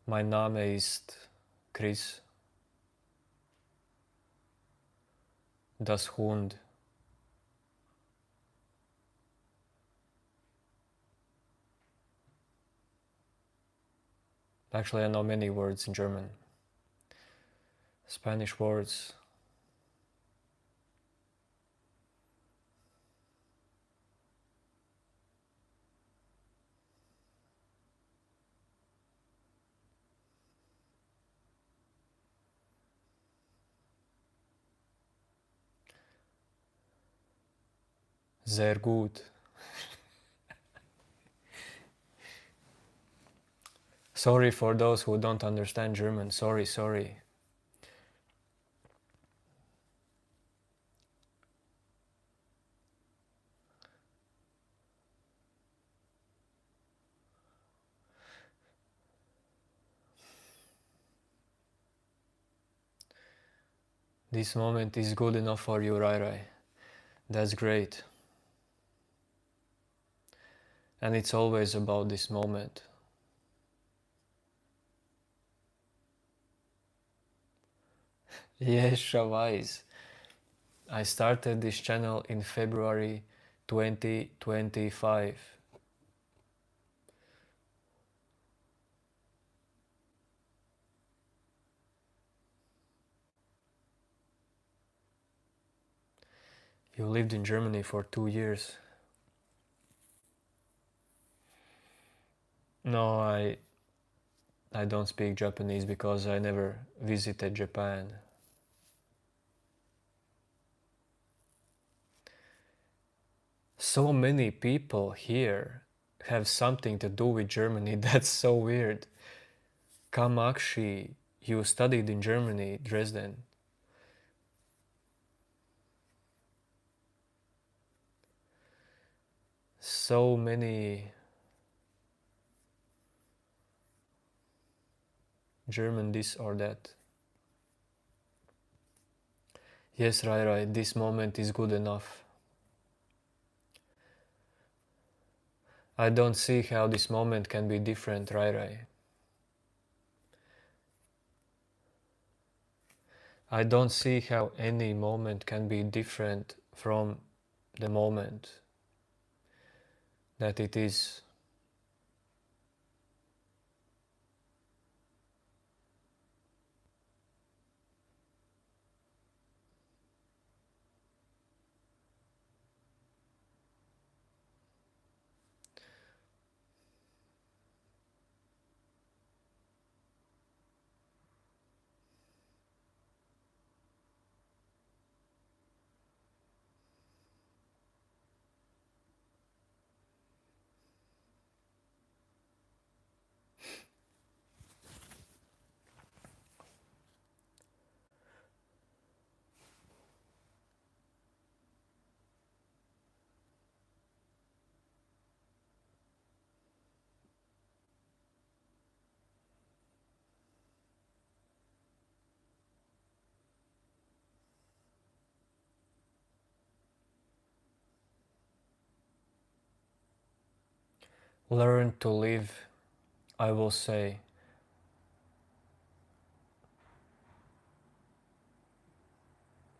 Mein Name ist Chris. Das Hund. Actually, I know many words in German. Spanish words. Sehr gut. Sorry for those who don't understand German. Sorry. This moment is good enough for you, Rai Rai. That's great. And it's always about this moment. Yes, Shavais. I started this channel in February 2025. You lived in Germany for 2 years. No, I don't speak Japanese because I never visited Japan. So many people here have something to do with Germany. That's so weird. Kamakshi, you studied in Germany, Dresden. So many German this or that. Yes, Rai, this moment is good enough. I don't see how this moment can be different, Rai. I don't see how any moment can be different from the moment that it is. Learn to live, I will say,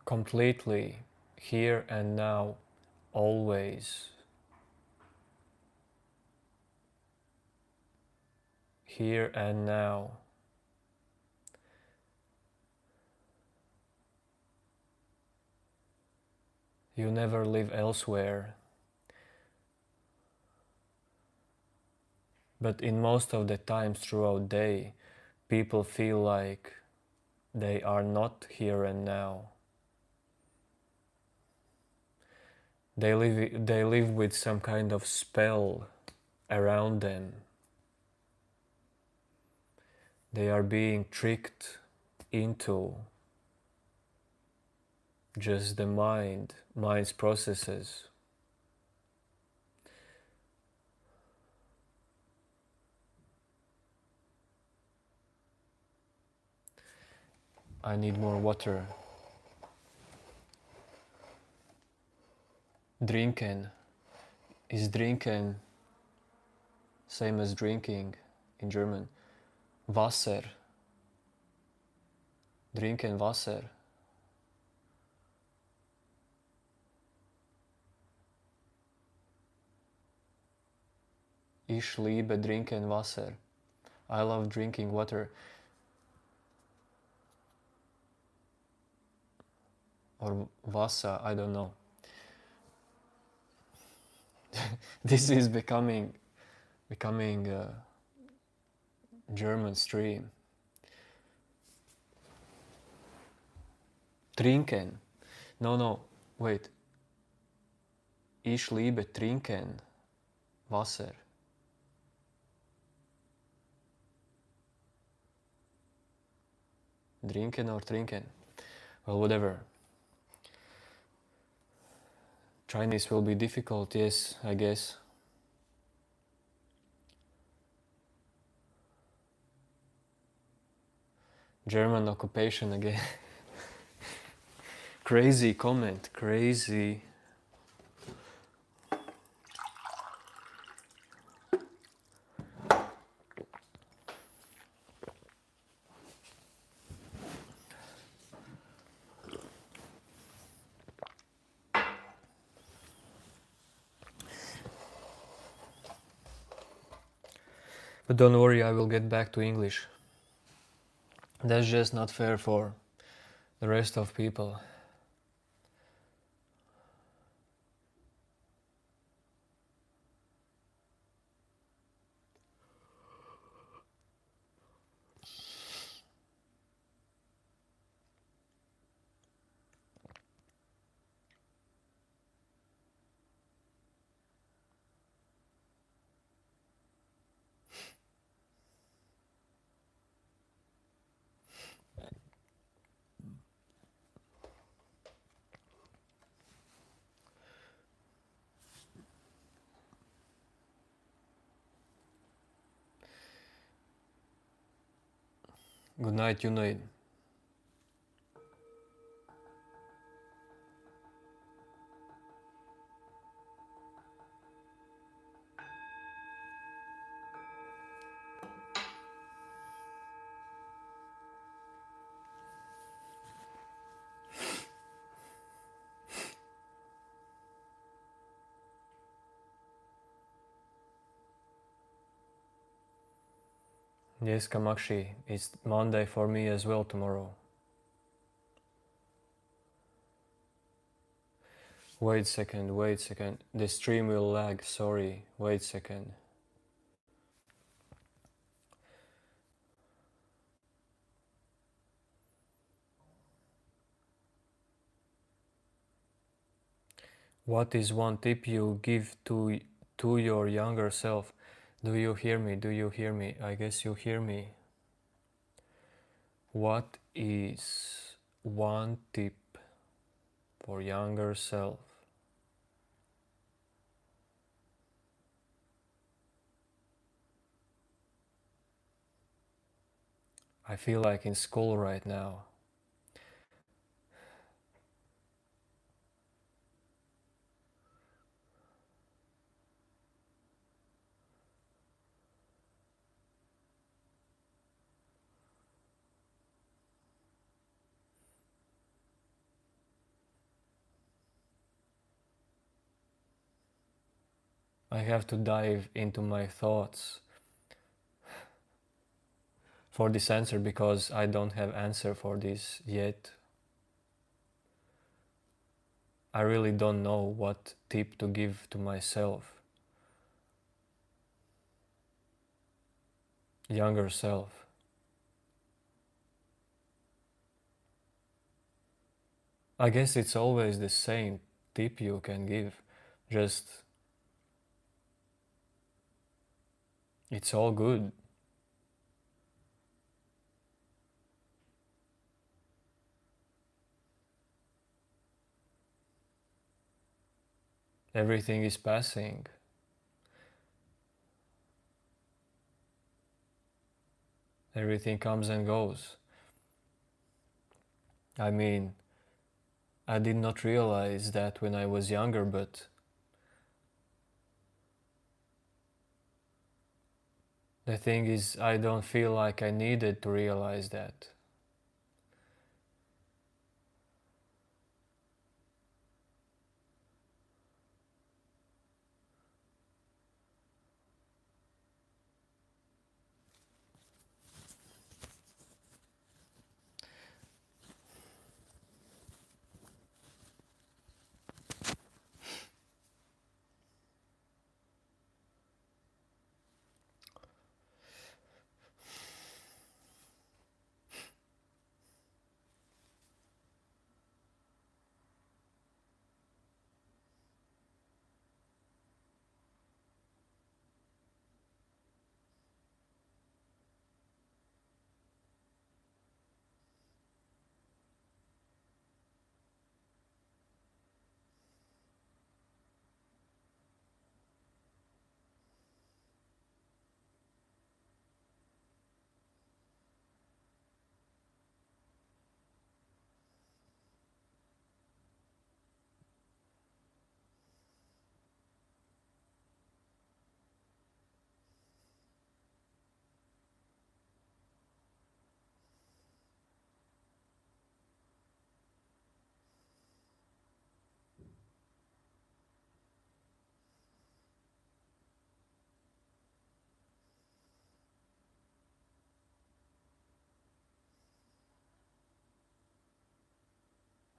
completely here and now, always. Here and now. You never live elsewhere. But in most of the times throughout day, people feel like they are not here and now. They live with some kind of spell around them. They are being tricked into just the mind's processes. I need more water. Drinken. Is drinken same as drinking in German? Wasser. Drinken Wasser. Ich liebe trinken Wasser. I love drinking water. Or Wasser, I don't know. This is becoming German stream. Trinken. No, wait. Ich liebe trinken Wasser. Drinken or trinken? Well, whatever. Chinese will be difficult, yes, I guess. German occupation again. Crazy comment, crazy. But don't worry, I will get back to English. That's just not fair for the rest of people. Good night, Junaid. Yes, Kamakshi, it's Monday for me as well tomorrow. Wait a second. The stream will lag, sorry. Wait a second. What is one tip you give to your younger self? Do you hear me? Do you hear me? I guess you hear me. What is one tip for younger self? I feel like in school right now. I have to dive into my thoughts for this answer because I don't have answer for this yet. I really don't know what tip to give to myself. Younger self. I guess it's always the same tip you can give. Just it's all good. Everything is passing. Everything comes and goes. I mean, I did not realize that when I was younger, but the thing is, I don't feel like I needed to realize that.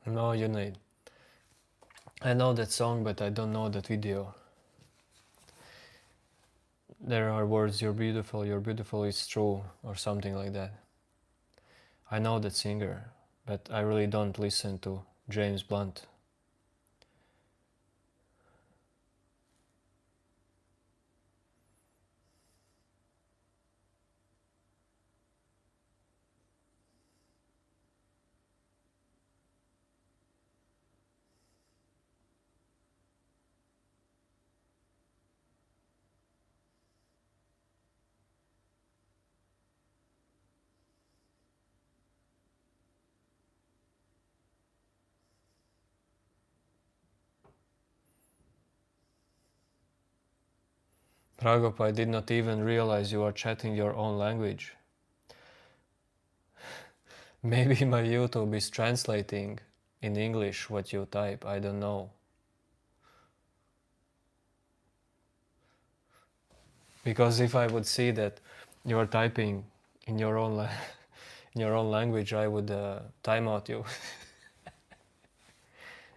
No, you need. I know that song, but I don't know that video. There are words, you're beautiful, it's true, or something like that. I know that singer, but I really don't listen to James Blunt. Pragop, I did not even realize you are chatting your own language. Maybe my YouTube is translating in English what you type, I don't know. Because if I would see that you are typing in your own in your own language, I would time out you.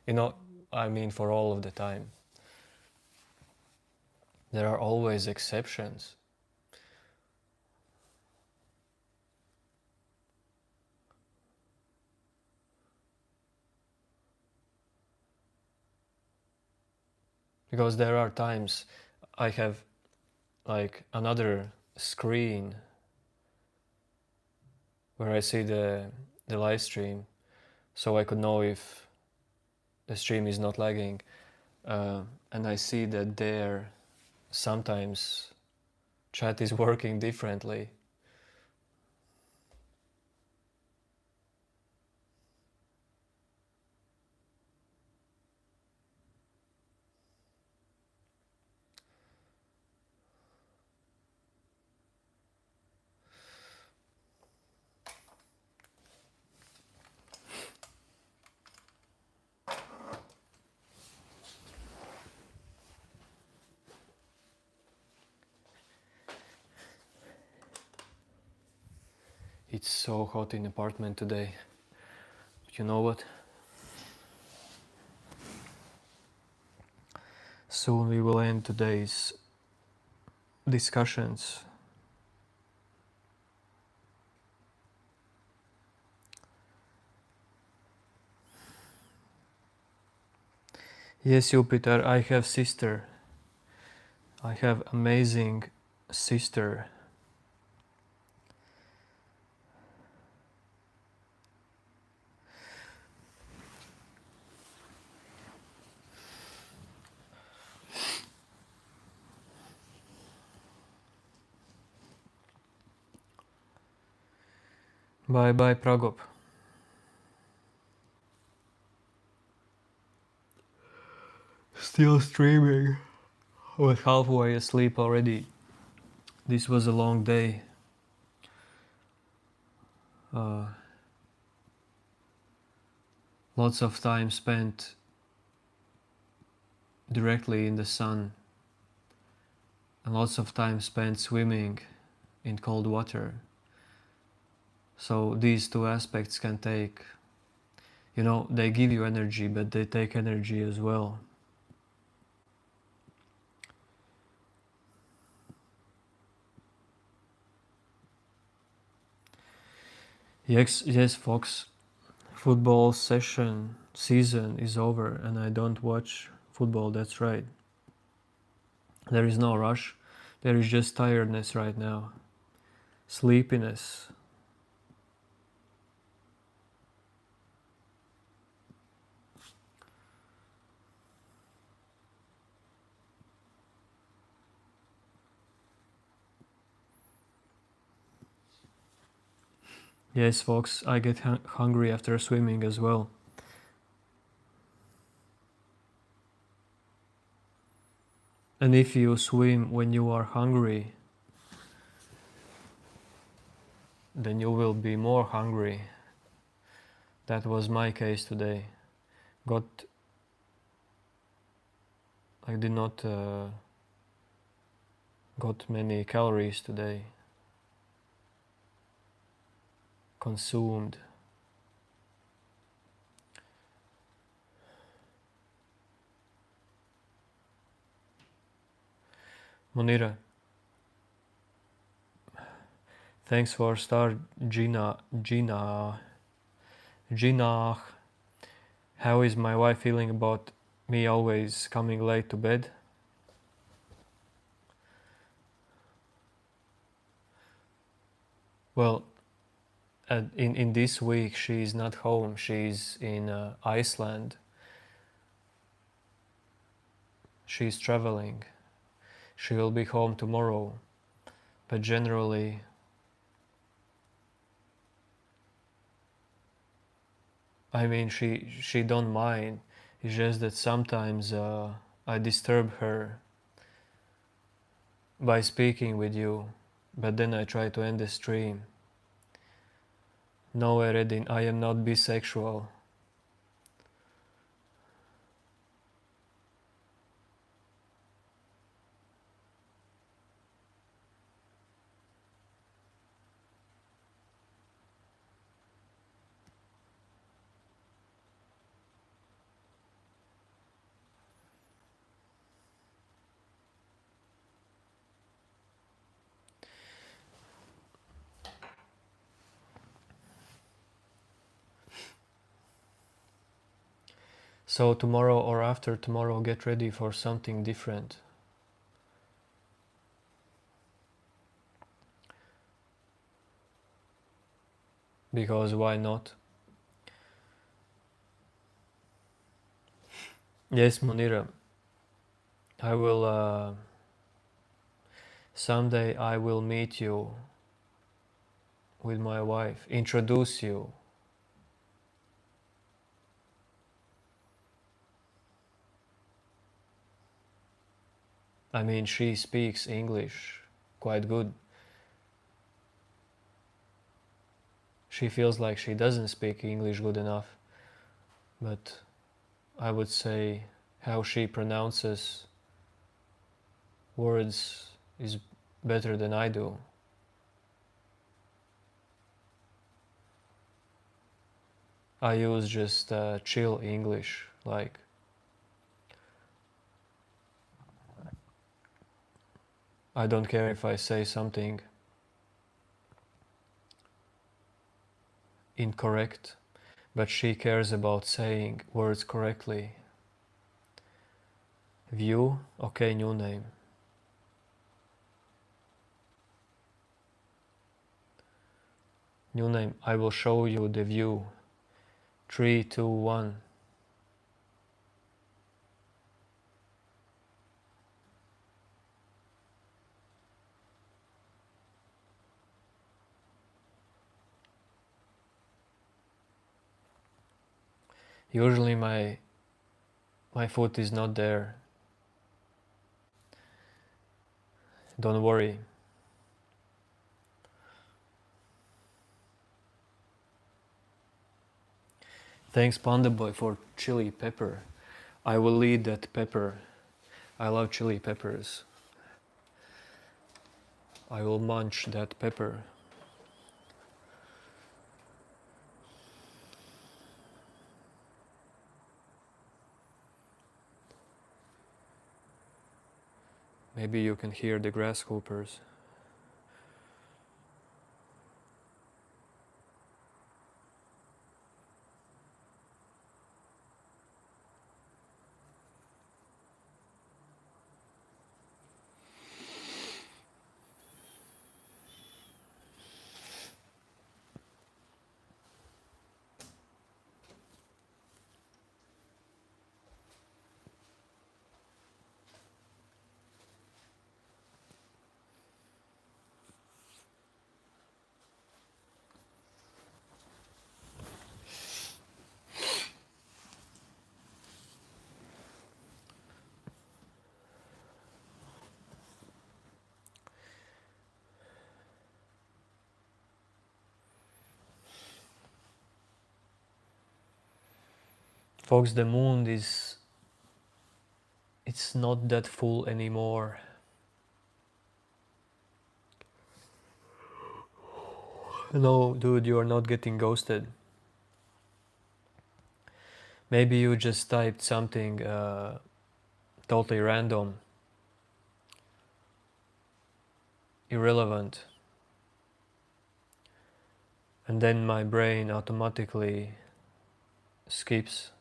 You know, I mean for all of the time. There are always exceptions. Because there are times I have like another screen where I see the live stream, so I could know if the stream is not lagging, and I see that there sometimes chat is working differently. It's so hot in the apartment today. But you know what? Soon we will end today's discussions. Yes, Jupiter, I have sister. I have amazing sister. Bye bye, Pragop. Still streaming. I was halfway asleep already. This was a long day. Lots of time spent directly in the sun, and lots of time spent swimming in cold water. So these two aspects can take, you know, they give you energy, but they take energy as well. Yes, Fox. Football season is over, and I don't watch football, that's right. There is no rush, there is just tiredness right now. Sleepiness. Yes, Fox, I get hungry after swimming as well. And if you swim when you are hungry, then you will be more hungry. That was my case today. I did not got many calories today. Consumed. Munira, thanks for star Gina. How is my wife feeling about me always coming late to bed? Well, in this week she is not home. She's in Iceland. She's traveling. She will be home tomorrow. But generally, I mean, she don't mind. It's just that sometimes I disturb her by speaking with you, but then I try to end the stream. No, Eredin, I am not bisexual. So tomorrow or after tomorrow, get ready for something different. Because why not? Yes, Munira, I will, someday I will meet you with my wife, introduce you. I mean, she speaks English quite good. She feels like she doesn't speak English good enough, but I would say how she pronounces words is better than I do. I use just chill English, like I don't care if I say something incorrect, but she cares about saying words correctly. View, okay, new name. New name, I will show you the view. 3, 2, 1. Usually my foot is not there. Don't worry. Thanks Panda Boy for chili pepper. I will eat that pepper. I love chili peppers. I will munch that pepper. Maybe you can hear the grasshoppers. Folks, the moon it's not that full anymore. No, dude, you are not getting ghosted. Maybe you just typed something totally random. irrelevant. And then my brain automatically skips.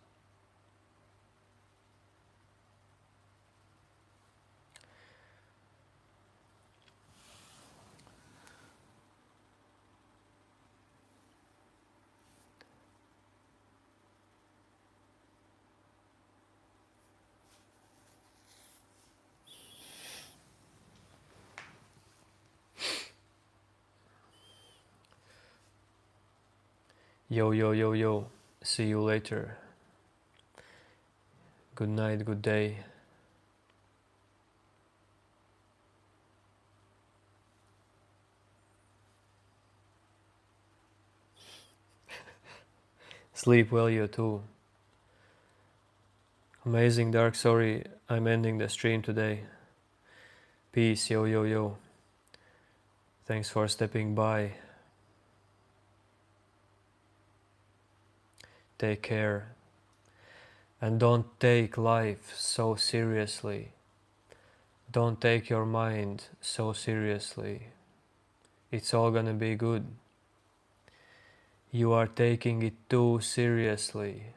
Yo, yo, yo, yo. See you later. Good night, good day. Sleep well, you too. Amazing dark, sorry I'm ending the stream today. Peace, yo, yo, yo. Thanks for stepping by. Take care. And don't take life so seriously. Don't take your mind so seriously. It's all gonna be good. You are taking it too seriously.